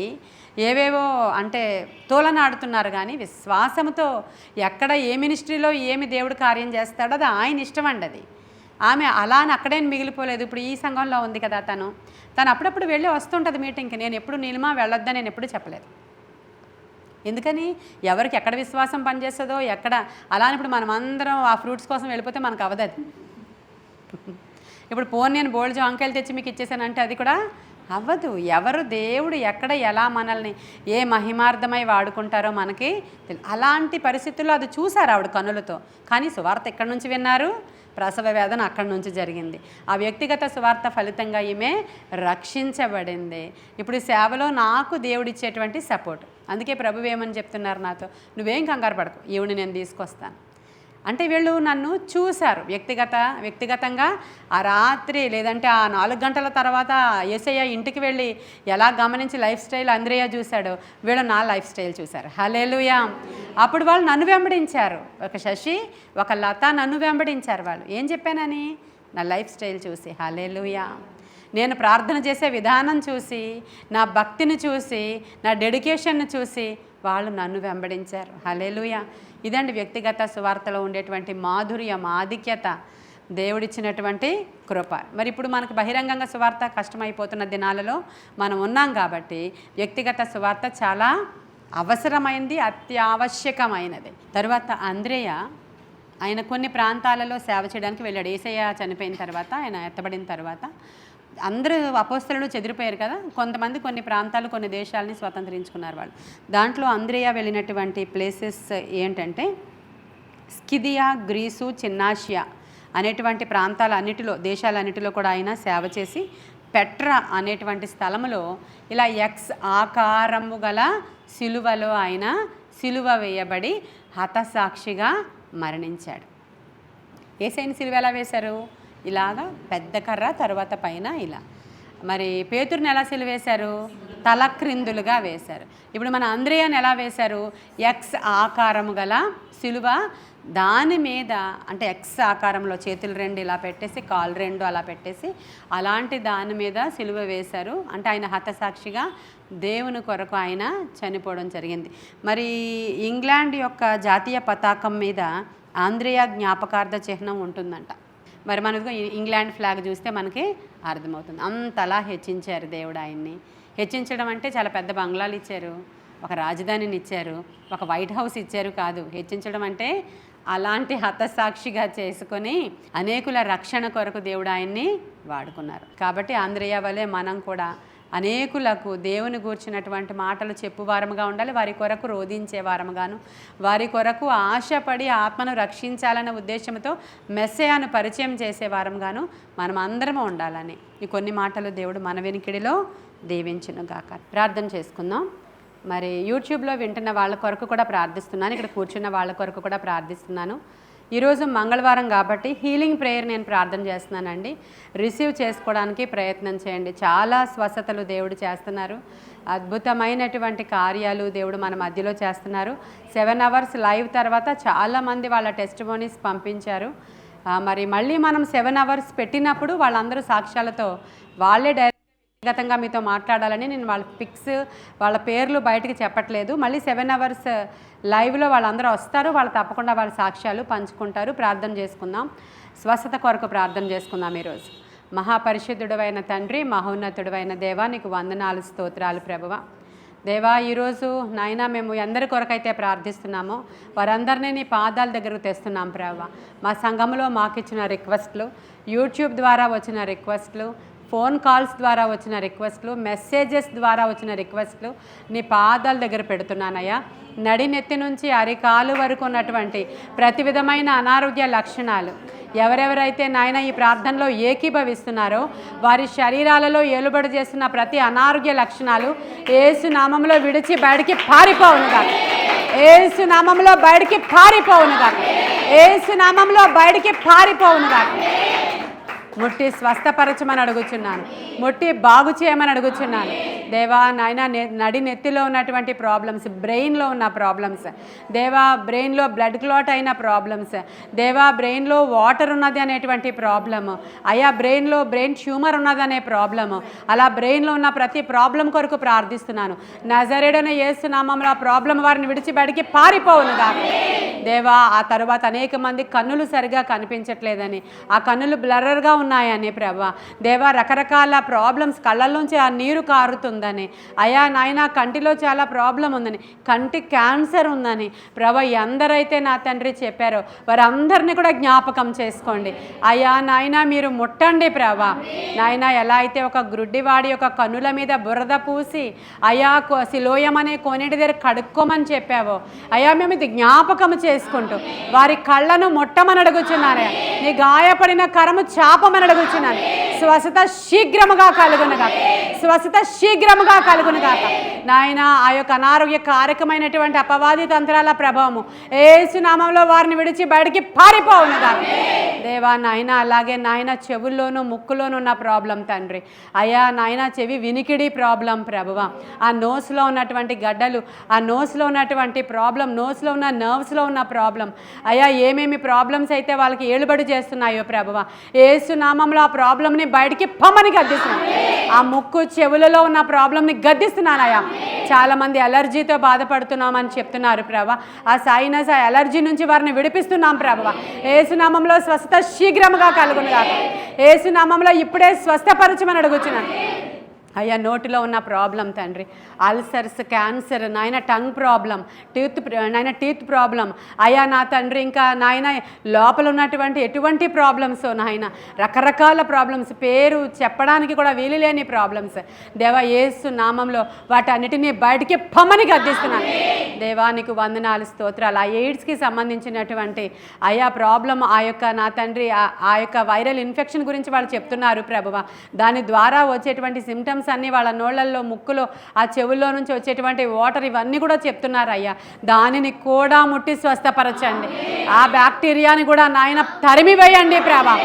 ఏవేవో అంటే తోలనాడుతున్నారు, కానీ విశ్వాసంతో ఎక్కడ ఏ మినిస్ట్రీలో ఏమి దేవుడు కార్యం చేస్తాడో అది ఆయన ఇష్టం అండి. అది ఆమె అలా అని అక్కడే మిగిలిపోలేదు. ఇప్పుడు ఈ సంఘంలో ఉంది కదా, తను అప్పుడప్పుడు వెళ్ళి వస్తుంటుంది మీటింగ్కి. నేను ఎప్పుడు నీలిమ వెళ్ళొద్దని నేను ఎప్పుడు చెప్పలేదు. ఎందుకని? ఎవరికి ఎక్కడ విశ్వాసం పనిచేస్తుందో ఎక్కడ అలా అని ఇప్పుడు మనం అందరం ఆ ఫ్రూట్స్ కోసం వెళ్ళిపోతే మనకు అవదది. ఇప్పుడు నేను బోల్డ్ జాంకాయలు తెచ్చి మీకు ఇచ్చేసానంటే అది కూడా అవ్వదు. ఎవరు దేవుడు ఎక్కడ ఎలా మనల్ని ఏ మహిమార్థమై వాడుకుంటారో మనకి అలాంటి పరిస్థితుల్లో అది చూశారు ఆవిడ కన్నులతో. కానీ సువార్త ఎక్కడి నుంచి విన్నారు? ప్రసవ వేదన అక్కడి నుంచి జరిగింది. ఆ వ్యక్తిగత సువార్త ఫలితంగా ఈమె రక్షించబడింది. ఇప్పుడు ఈ సేవలో నాకు దేవుడిచ్చేటువంటి సపోర్ట్. అందుకే ప్రభువు ఏమని చెప్తున్నారు నాతో, నువ్వేం కంగారు పడకు, ఈవిని నేను తీసుకొస్తాను అంటే. వీళ్ళు నన్ను చూశారు వ్యక్తిగతంగా. ఆ రాత్రి లేదంటే ఆ 4 గంటల తర్వాత యేసయ్య ఇంటికి వెళ్ళి ఎలా గమనించి లైఫ్ స్టైల్ అంద్రెయ చూశాడో వీళ్ళు నా లైఫ్ స్టైల్ చూశారు. హల్లెలూయా. అప్పుడు వాళ్ళు నన్ను వెంబడించారు. ఒక శశి, ఒక లత నన్ను వెంబడించారు. వాళ్ళు ఏం చెప్పానని? నా లైఫ్ స్టైల్ చూసి. హల్లెలూయా. నేను ప్రార్థన చేసే విధానం చూసి, నా భక్తిని చూసి, నా డెడికేషన్ను చూసి వాళ్ళు నన్ను వెంబడించారు. హల్లెలూయా. ఇదండి వ్యక్తిగత సువార్తలో ఉండేటువంటి మాధుర్యం, ఆధిక్యత, దేవుడిచ్చినటువంటి కృప. మరి ఇప్పుడు మనకు బహిరంగంగా సువార్త కష్టమైపోతున్న దినాలలో మనం ఉన్నాం కాబట్టి వ్యక్తిగత సువార్త చాలా అవసరమైంది, అత్యావశ్యకమైనది. తర్వాత అంద్రెయ ఆయన కొన్ని ప్రాంతాలలో సేవ చేయడానికి వెళ్ళాడు. యేసయ్య చనిపోయిన తర్వాత, ఆయన ఎత్తబడిన తర్వాత అందరూ అపోస్తలులు చెదిరిపోయారు కదా, కొంతమంది కొన్ని ప్రాంతాలు కొన్ని దేశాలని స్వతంత్రించుకున్నారు వాళ్ళు. దాంట్లో అంద్రెయ వెళ్ళినటువంటి ప్లేసెస్ ఏంటంటే స్కిదియా, గ్రీసు, చిన్నాషియా అనేటువంటి ప్రాంతాలన్నిటిలో, దేశాలన్నిటిలో కూడా ఆయన సేవ చేసి పెట్రా అనేటువంటి స్థలములో ఇలా ఎక్స్ ఆకారము గల సిలువలో ఆయన సిలువ వేయబడి హతసాక్షిగా మరణించాడు. యేసయ్యని సిలువ ఎలా వేశారు? ఇలాగా పెద్ద కర్ర, తర్వాత పైన ఇలా. మరి పేతురుని ఎలా సిలువేశారు? తలక్రిందులుగా వేశారు. ఇప్పుడు మన అంద్రెయని ఎలా వేశారు? ఎక్స్ ఆకారము గల సిలువ, దాని మీద అంటే ఎక్స్ ఆకారంలో చేతులు 2 ఇలా పెట్టేసి, కాళ్ళు 2 అలా పెట్టేసి అలాంటి దాని మీద సిలువ వేశారు. అంటే ఆయన హతసాక్షిగా దేవుని కొరకు ఆయన చనిపోవడం జరిగింది. మరి ఇంగ్లాండ్ యొక్క జాతీయ పతాకం మీద అంద్రెయ జ్ఞాపకార్థ చిహ్నం ఉంటుందంట. మరి మనకు ఇంగ్లాండ్ ఫ్లాగ్ చూస్తే మనకి అర్థమవుతుంది. అంతలా హెచ్చించారు దేవుడు ఆయన్ని. హెచ్చించడం అంటే చాలా పెద్ద బంగ్లాలు ఇచ్చారు, ఒక రాజధానిని ఇచ్చారు, ఒక వైట్ హౌస్ ఇచ్చారు కాదు. హెచ్చించడం అంటే అలాంటి హతసాక్షిగా చేసుకొని అనేకుల రక్షణ కొరకు దేవుడు ఆయన్ని వాడుకున్నారు. కాబట్టి అంద్రెయ వలె మనం కూడా అనేకులకు దేవుని గూర్చినటువంటి మాటలు చెప్పువారముగా ఉండాలి. వారి కొరకు రోధించే వారముగాను, వారి కొరకు ఆశపడి ఆత్మను రక్షించాలన్న ఉద్దేశంతో మెస్సయాను పరిచయం చేసే వారముగాను మనం అందరము ఉండాలని ఈ కొన్ని మాటలు దేవుడు మన వెనుకిడిలో దీవించును గాక. ప్రార్థన చేసుకుందాం. మరి యూట్యూబ్లో వింటున్న వాళ్ళ కొరకు కూడా ప్రార్థిస్తున్నాను, ఇక్కడ కూర్చున్న వాళ్ళ కొరకు కూడా ప్రార్థిస్తున్నాను. ఈరోజు మంగళవారం కాబట్టి హీలింగ్ ప్రేయర్ నేను ప్రార్థన చేస్తున్నానండి. రిసీవ్ చేసుకోవడానికి ప్రయత్నం చేయండి. చాలా స్వస్థతలు దేవుడు చేస్తున్నారు. అద్భుతమైనటువంటి కార్యాలు దేవుడు మన మధ్యలో చేస్తున్నారు. 7 అవర్స్ లైవ్ తర్వాత చాలామంది వాళ్ళ టెస్టిమోనీస్ పంపించారు. మరి మళ్ళీ మనం 7 అవర్స్ పెట్టినప్పుడు వాళ్ళందరూ సాక్ష్యాలతో వాళ్ళే వ్యక్తిగతంగా మీతో మాట్లాడాలని నేను వాళ్ళ పిక్స్ వాళ్ళ పేర్లు బయటకు చెప్పట్లేదు. మళ్ళీ 7 అవర్స్ లైవ్లో వాళ్ళందరూ వస్తారు. వాళ్ళు తప్పకుండా వాళ్ళ సాక్ష్యాలు పంచుకుంటారు. ప్రార్థన చేసుకుందాం. స్వస్థత కొరకు ప్రార్థన చేసుకుందాం. ఈరోజు మహాపరిశుద్ధుడైన తండ్రి, మహోన్నతుడైన దేవా, నీకు వందనాలు, స్తోత్రాలు ప్రభువా. దేవా, ఈరోజు నాయనా మేము ఎందరి కొరకైతే ప్రార్థిస్తున్నామో వారందరినీ నీ పాదాల దగ్గరకు తెస్తున్నాం ప్రభువా. మా సంఘంలో మాకు ఇచ్చిన రిక్వెస్ట్లు, యూట్యూబ్ ద్వారా వచ్చిన రిక్వెస్ట్లు, ఫోన్ కాల్స్ ద్వారా వచ్చిన రిక్వెస్ట్లు, మెసేజెస్ ద్వారా వచ్చిన రిక్వెస్ట్లు నీ పాదాల దగ్గర పెడుతున్నానయ్యా. నడినెత్తి నుంచి అరికాలు వరకు ఉన్నటువంటి ప్రతి విధమైన అనారోగ్య లక్షణాలు ఎవరెవరైతే నాయన ఈ ప్రార్థనలో ఏకీభవిస్తున్నారో వారి శరీరాలలో ఏలుబడి చేస్తున్న ప్రతి అనారోగ్య లక్షణాలు యేసు నామంలో విడిచి బయటికి పారిపోవునుగా. యేసు నామంలో బయటికి పారిపోవునుగా. యేసు నామంలో బయటికి పారిపోవునుగా. ముట్టి స్వస్థపరచమని అడుగుచున్నాను. ముట్టి బాగు చేయమని అడుగుచున్నాను. దేవా నాయన నడినెత్తిలో ఉన్నటువంటి ప్రాబ్లమ్స్, బ్రెయిన్లో ఉన్న ప్రాబ్లమ్స్, దేవా బ్రెయిన్లో బ్లడ్ క్లాట్ అయిన ప్రాబ్లమ్స్, దేవా బ్రెయిన్లో వాటర్ ఉన్నది అనేటువంటి ప్రాబ్లము, అయా బ్రెయిన్లో బ్రెయిన్ ట్యూమర్ ఉన్నదనే ప్రాబ్లము, అలా బ్రెయిన్లో ఉన్న ప్రతి ప్రాబ్లం కొరకు ప్రార్థిస్తున్నాను. నజరేయుడైన యేసు నామములో ఆ ప్రాబ్లం వారిని విడిచి బయటికి పారిపోవునుగా. దేవా ఆ తరువాత అనేక మంది కన్నులు సరిగా కనిపించట్లేదని, ఆ కన్నులు బ్లర్గా ఉన్నాయని ప్రభా, దేవా రకరకాల ప్రాబ్లమ్స్, కళ్ళల్లోంచి ఆ నీరు కారుతుందని, అయా నాయన కంటిలో చాలా ప్రాబ్లం ఉందని, కంటి క్యాన్సర్ ఉందని ప్రభా ఎందరైతే నా తండ్రి చెప్పారో వారందరినీ కూడా జ్ఞాపకం చేసుకోండి. అయ్యా నాయన మీరు ముట్టండి ప్రభా. నాయన ఎలా అయితే ఒక గ్రుడ్డివాడి యొక్క కన్నుల మీద బురద పూసి అయా సిలోయం అనే కోనేటి దగ్గర కడుక్కోమని చెప్పావో, అయా మేము ఇది జ్ఞాపకం చేసుకుంటూ వారి కళ్ళను ముట్టమని అడుగుచున్నాను. నీ గాయపడిన కరము చాపమని అడుగుచున్నాను. స్వస్థత శీఘ్రముగా కలుగునుగా. స్వస్థత శీఘ్రముగా కలుగునుగాక. నాయన ఆ యొక్క అనారోగ్య కారకమైనటువంటి అపవాది తంత్రాల ప్రభావము యేసు నామంలో వారిని విడిచి బయటికి పారిపోవునుగా. దేవా నాయన అలాగే నాయన చెవుల్లోనూ ముక్కులోనూ ఉన్న ప్రాబ్లం తండ్రి, అయ్యా నాయన చెవి వినికిడి ప్రాబ్లం ప్రభువా, ఆ నోస్లో ఉన్నటువంటి గడ్డలు, ఆ నోస్లో ఉన్నటువంటి ప్రాబ్లం, నోస్లో ఉన్న నర్వ్స్లో ఉన్న ప్రాబ్లం, అయ్యా ఏమేమి ప్రాబ్లమ్స్ అయితే వాళ్ళకి ఏలుబడి చేస్తున్నాయో ప్రభువా, యేసు నామంలో ఆ ప్రాబ్లంని బయటికి పమ్మని గద్దిస్తున్నాను. ఆ ముక్కు చెవులలో ఉన్న ప్రాబ్లంని గద్దిస్తున్నానయ్యా. చాలామంది అలర్జీతో బాధపడుతున్నామని చెప్తున్నారు ప్రభా. ఆ సైనస్, ఆ అలర్జీ నుంచి వారిని విడిపిస్తున్నాం ప్రభువా. యేసు నామంలో స్వస్థత శీఘ్రముగా కలుగునుగాక. యేసు నామంలో ఇప్పుడే స్వస్థపరచమని అడుగుచున్నాను. అయ్యా నోటిలో ఉన్న ప్రాబ్లం తండ్రి, అల్సర్స్, క్యాన్సర్, నాయన టంగ్ ప్రాబ్లం, టీత్ ప్రాబ్లం, అయ్యా నా తండ్రి ఇంకా నాయన లోపల ఉన్నటువంటి ఎటువంటి ప్రాబ్లమ్స్ నాయన, రకరకాల ప్రాబ్లమ్స్, పేరు చెప్పడానికి కూడా వీలు లేని ప్రాబ్లమ్స్ దేవా యేసు నామంలో వాటన్నిటినీ బయటికి పమ్మని గద్దిస్తున్నాను. దేవానికి వందనాలు, స్తోత్రాలు. ఆ ఎయిడ్స్కి సంబంధించినటువంటి అయా ప్రాబ్లం, ఆ యొక్క నా తండ్రి ఆ యొక్క వైరల్ ఇన్ఫెక్షన్ గురించి వాళ్ళు చెప్తున్నారు ప్రభువా. దాని ద్వారా వచ్చేటువంటి సిమ్టమ్స్ అన్నీ వాళ్ళ నోళ్ళల్లో, ముక్కులో, ఆ చెవుల్లో నుంచి వచ్చేటువంటి వాటర్ ఇవన్నీ కూడా చెప్తున్నారు అయ్యా. దానిని కూడా ముట్టి స్వస్థపరచండి. ఆ బ్యాక్టీరియాని కూడా నాయన తరిమివేయండి ప్రభా.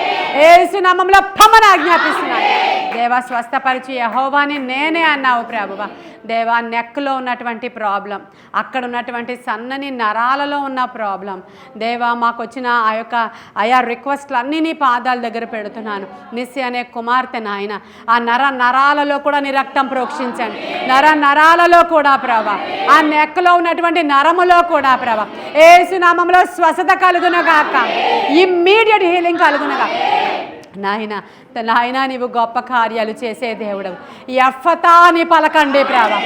యేసు నామములో పమ్మన ఆజ్ఞాపిస్తున్నాను. దేవా స్వస్థపరిచి యెహోవాని నేనే అన్నావు ప్రభువా. దేవా నెక్లో ఉన్నటువంటి ప్రాబ్లం, అక్కడ ఉన్నటువంటి సన్నని నరాలలో ఉన్న ప్రాబ్లం, దేవా మాకు వచ్చిన ఆ యొక్క ఆయా రిక్వెస్ట్లు అన్నీ నీ పాదాల దగ్గర పెడుతున్నాను. నిస్సి అనే కుమార్తె నాయన, ఆ నరాలలో కూడా నీ రక్తం ప్రోక్షించండి. నరాలలో కూడా ప్రభా, ఆ నెక్లో ఉన్నటువంటి నరములో కూడా ప్రభా యేసు నామములో స్వస్థత కలుగునుగాక. ఇమ్మీడియట్ హీలింగ్ కలుగునుగా. నాయన నీవు గొప్ప కార్యాలు చేసే దేవుడు. ఎఫ్ఫతాని పలకండి ప్రభా,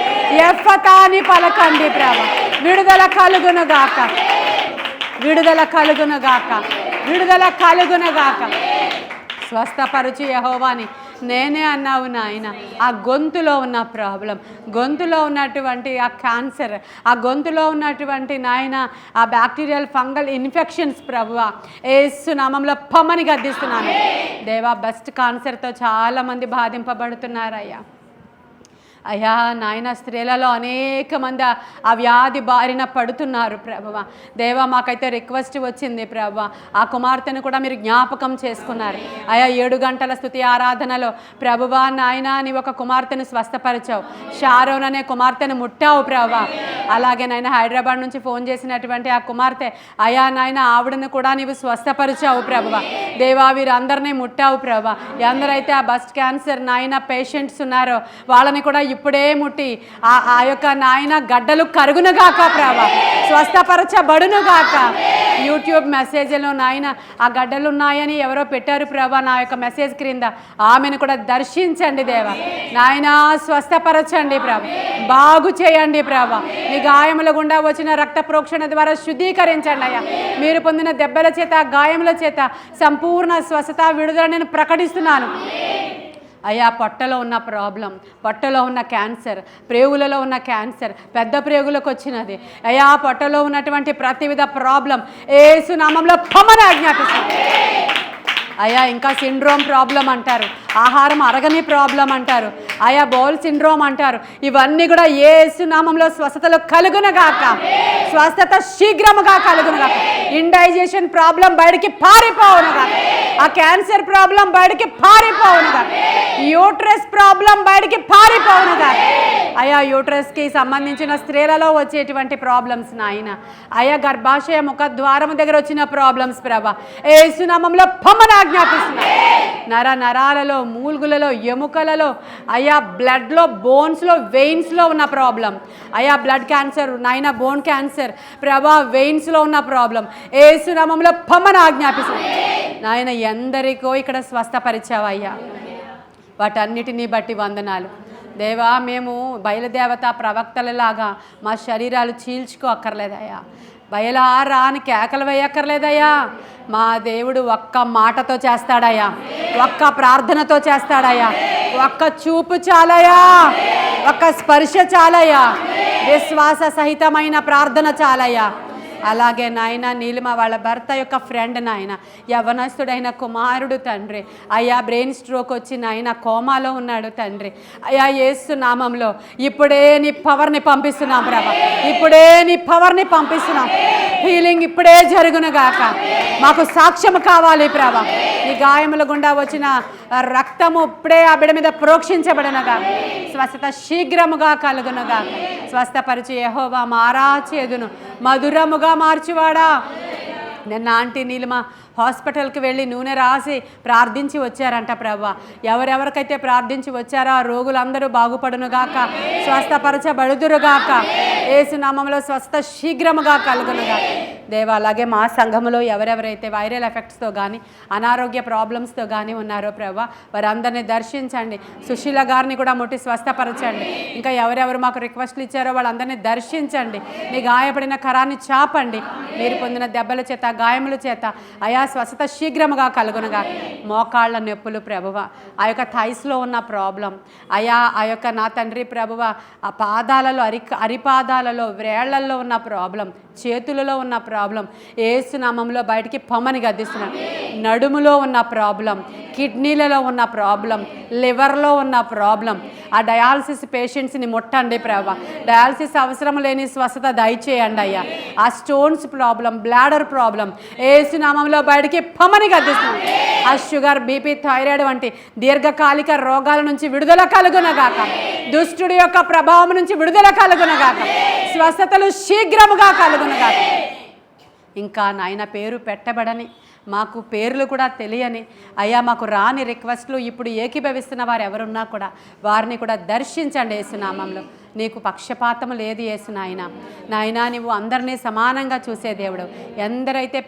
ఎఫ్ఫతాని పలకండి ప్రభా. విడుదల కలుగునుగాక, విడుదల కలుగునుగాక, విడుదల కలుగునుగాక. స్వస్థపరుచు యెహోవాని నేనే అన్నావు నాయన. ఆ గొంతులో ఉన్న ప్రాబ్లం, గొంతులో ఉన్నటువంటి ఆ క్యాన్సర్, ఆ గొంతులో ఉన్నటువంటి నాయన ఆ బ్యాక్టీరియల్ ఫంగల్ ఇన్ఫెక్షన్స్ ప్రభువా యేసు నామంలో పమ్మని గద్దిస్తున్నాను. దేవా బెస్ట్ క్యాన్సర్తో చాలామంది బాధింపబడుతున్నారయ్యా. అయ్యా నాయన స్త్రీలలో అనేక మంది ఆ వ్యాధి బారిన పడుతున్నారు ప్రభువా. దేవా మాకైతే రిక్వెస్ట్ వచ్చింది ప్రభువా, ఆ కుమార్తెను కూడా మీరు జ్ఞాపకం చేసుకున్నారు. అయ్యా 7 గంటల స్తుతి ఆరాధనలో ప్రభువా నాయన నీ ఒక కుమార్తెను స్వస్థపరిచావు, షారోన్ అనే కుమార్తెను ముట్టావు ప్రభువా. అలాగే నాయన హైదరాబాద్ నుంచి ఫోన్ చేసినటువంటి ఆ కుమార్తె అయ్యా నాయన ఆవిడను కూడా నీవు స్వస్థపరిచావు ప్రభువా. దేవా వీరందరినీ ముట్టావు ప్రభువా. ఎందరైతే ఆ బస్ట్ క్యాన్సర్ నాయన పేషెంట్స్ ఉన్నారో వాళ్ళని కూడా ఇప్పుడే ముట్టి ఆ యొక్క నాయన గడ్డలు కరుగునుగాక ప్రభా, స్వస్థపరచబడునుగాక. యూట్యూబ్ మెసేజ్లో నాయన ఆ గడ్డలు ఉన్నాయని ఎవరో పెట్టారు ప్రభా, నా యొక్క మెసేజ్ క్రింద ఆమెను కూడా దర్శించండి దేవా. నాయన స్వస్థపరచండి ప్రభా, బాగు చేయండి ప్రభా. నీ గాయముల గుండా వచ్చిన రక్త ప్రోక్షణ ద్వారా శుద్ధీకరించండి అయ్యా. మీరు పొందిన దెబ్బల చేత గాయముల చేత సంపూర్ణ స్వస్థత విడుదల నేను ప్రకటిస్తున్నాను అయ్యా. పొట్టలో ఉన్న ప్రాబ్లం, పొట్టలో ఉన్న క్యాన్సర్, ప్రేగులలో ఉన్న క్యాన్సర్ పెద్ద ప్రేగులకు వచ్చినది అయ్యా. పొట్టలో ఉన్నటువంటి ప్రతివిధ ప్రాబ్లం యేసు నామములో పొమ్మని ఆజ్ఞాపిస్తుంది అయ్యా. ఇంకా సిండ్రోమ్ ప్రాబ్లం అంటారు, ఆహారం అరగని ప్రాబ్లం అంటారు అయ్యా, బౌల్ సిండ్రోమ్ అంటారు. ఇవన్నీ కూడా యేసు నామములో స్వస్థతలు కలుగునగాక, స్వస్థత శీఘ్రముగా కలుగునగాక. ఇండైజెషన్ ప్రాబ్లం బయటికి పారిపోవునుగాక, ఆ క్యాన్సర్ ప్రాబ్లం బయటికి పారిపోవునుగాక, యూట్రస్ ప్రాబ్లం బయటికి పారిపోవునుగాక అయ్యా. యూట్రస్కి సంబంధించిన స్త్రీలలో వచ్చేటువంటి ప్రాబ్లమ్స్ నాయన అయ్యా, గర్భాశయ ముఖద్వారం దగ్గర వచ్చిన ప్రాబ్లమ్స్ ప్రభా యేసు నామములో పొమ్మని ఆజ్ఞాపిస్తున్నా. నరాలలో, మూల్గులలో, ఎముకలలో అయ్యా, బ్లడ్లో, బోన్స్లో, వెయిన్స్లో ఉన్న ప్రాబ్లం అయ్యా, బ్లడ్ క్యాన్సర్ నాయన, బోన్ క్యాన్సర్ ప్రభా, వెయిన్స్లో ఉన్న ప్రాబ్లం యేసు నామములో పొమ్మని ఆజ్ఞాపిస్తున్నా నాయన. ఎందరికో ఇక్కడ స్వస్థపరిచావయ్యా, వాటన్నిటినీ బట్టి వందనాలు దేవా. మేము బయలుదేవత ప్రవక్తలలాగా మా శరీరాలు చీల్చుకో అక్కర్లేదయ్యా, బయలారా అని కేకలు వేయక్కర్లేదయ్యా. మా దేవుడు ఒక్క మాటతో చేస్తాడయ్యా, ఒక్క ప్రార్థనతో చేస్తాడయ్యా, ఒక్క చూపు చాలయ్యా, ఒక్క స్పర్శ చాలయ్యా, విశ్వాస సహితమైన ప్రార్థన చాలయ్యా. అలాగే నాయన నీలిమ వాళ్ళ భర్త యొక్క ఫ్రెండ్ నాయన, యవనస్తుడైన కుమారుడు తండ్రి అయ్యా, బ్రెయిన్ స్ట్రోక్ వచ్చి నాయన కోమాలో ఉన్నాడు తండ్రి అయ్యా. యేసు నామంలో ఇప్పుడే నీ పవర్ని పంపిస్తున్నాం ప్రభా, ఇప్పుడే నీ పవర్ని పంపిస్తున్నాం. హీలింగ్ ఇప్పుడే జరుగునుగాక. మాకు సాక్ష్యం కావాలి ప్రభా, నీ గాయముల గుండా వచ్చిన రక్తము ఇప్పుడే ఆ బిడ్డ మీద ప్రోక్షించబడనుగా, స్వస్థత శీఘ్రముగా కలుగునుగా. స్వస్థపరిచి యెహోవా మారా చేదును మధురముగా మార్చువాడా. నిన్న ఆంటీ నీలిమ హాస్పిటల్కి వెళ్ళి నూనె రాసి ప్రార్థించి వచ్చారంట ప్రభా. ఎవరెవరికైతే ప్రార్థించి వచ్చారో ఆ రోగులందరూ బాగుపడునుగాక, స్వస్థపరచబడుదురుగాక. యేసు నామములో స్వస్థ శీఘ్రముగా కలుగునుగా దేవా. అలాగే మా సంఘములో ఎవరెవరైతే వైరల్ ఎఫెక్ట్స్తో కానీ అనారోగ్య ప్రాబ్లమ్స్తో కానీ ఉన్నారో ప్రభా, వారందరినీ దర్శించండి. సుశీల గారిని కూడా ముట్టి స్వస్థపరచండి. ఇంకా ఎవరెవరు మాకు రిక్వెస్ట్లు ఇచ్చారో వాళ్ళందరినీ దర్శించండి. మీ గాయపడిన కరాన్ని చాపండి. మీరు పొందిన దెబ్బల చేత, గాయముల చేత అయా స్వస్థత శీఘ్రముగా కలుగునుగా. మోకాళ్ళ నొప్పులు ప్రభువ, ఆ యొక్క థైస్లో ఉన్న ప్రాబ్లం అయా, ఆ యొక్క నా తండ్రి ప్రభువ, ఆ పాదాలలో అరిపాదాలలో వ్రేళ్లల్లో ఉన్న ప్రాబ్లం, చేతులలో ఉన్న ప్రాబ్లం యేసు నామములో బయటికి పొమ్మని గద్దిస్తున్నాను. నడుములో ఉన్న ప్రాబ్లం, కిడ్నీలలో ఉన్న ప్రాబ్లం, లివర్లో ఉన్న ప్రాబ్లం, ఆ డయాలసిస్ పేషెంట్స్ని ముట్టండి ప్రభా. డయాలసిస్ అవసరం లేని స్వస్థత దయచేయండి అయ్యా. ఆ స్టోన్స్ ప్రాబ్లం, బ్లాడర్ ప్రాబ్లం యేసు నామములో బయటికి పొమ్మని గద్దిస్తున్నాను. ఆ షుగర్, బీపీ, థైరాయిడ్ వంటి దీర్ఘకాలిక రోగాల నుంచి విడుదల కలుగునగాక. దుష్టుడి యొక్క ప్రభావం నుంచి విడుదల కలుగునగాక. స్వస్థతలు శీఘ్రముగా కలుగునగాక. ఇంకా నాయన పేరు పెట్టబడని, మాకు పేర్లు కూడా తెలియని అయ్యా, మాకు రాని రిక్వెస్ట్లు ఇప్పుడు ఏకీభవిస్తున్న వారు ఎవరున్నా కూడా వారిని కూడా దర్శించండి యేసునామంలో. నీకు పక్షపాతము లేదు యేసు నాయన. నాయన నువ్వు అందరినీ సమానంగా చూసే దేవుడు. ఎందరైతే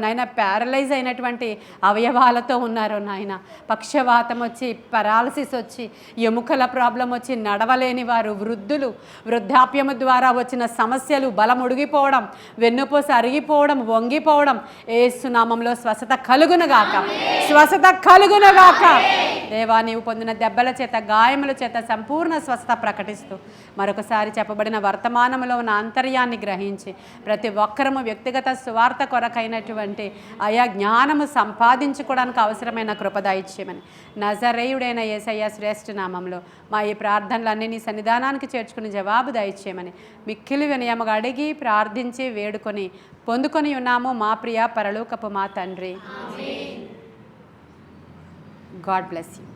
నాయన ప్యారలైజ్ అయినటువంటి అవయవాలతో ఉన్నారో నాయన, పక్షవాతం వచ్చి, పెరాలసిస్ వచ్చి, ఎముకల ప్రాబ్లం వచ్చి నడవలేని వారు, వృద్ధులు, వృద్ధాప్యము ద్వారా వచ్చిన సమస్యలు, బలం ఉడిగిపోవడం, వెన్నుపూస అరిగిపోవడం, వంగిపోవడం యేసు నామంలో స్వస్థత కలుగునుగాక, స్వస్థత కలుగునుగాక. దేవా నీవు పొందిన దెబ్బల చేత, గాయముల చేత సంపూర్ణ స్వస్థత ప్రకటిస్తూ మరొకసారి చెప్పబడిన వర్తమానంలో ఉన్న ఆంతర్యాన్ని గ్రహించి ప్రతి ఒక్కరము వ్యక్తిగత స్వార్థ కొరకైనటువంటి ఆయా జ్ఞానము సంపాదించుకోవడానికి అవసరమైన కృప దయచేయమని నజరేయుడైన యేసయ్య శ్రేష్ఠ నామంలో మా ఈ ప్రార్థనలన్నీ నీ సన్నిధానానికి చేర్చుకుని జవాబు దయచేయమని మిక్కిలి వినయముగా అడిగి ప్రార్థించి వేడుకొని పొందుకొని ఉన్నాము మా ప్రియ పరలోకపు మా తండ్రి. God bless you.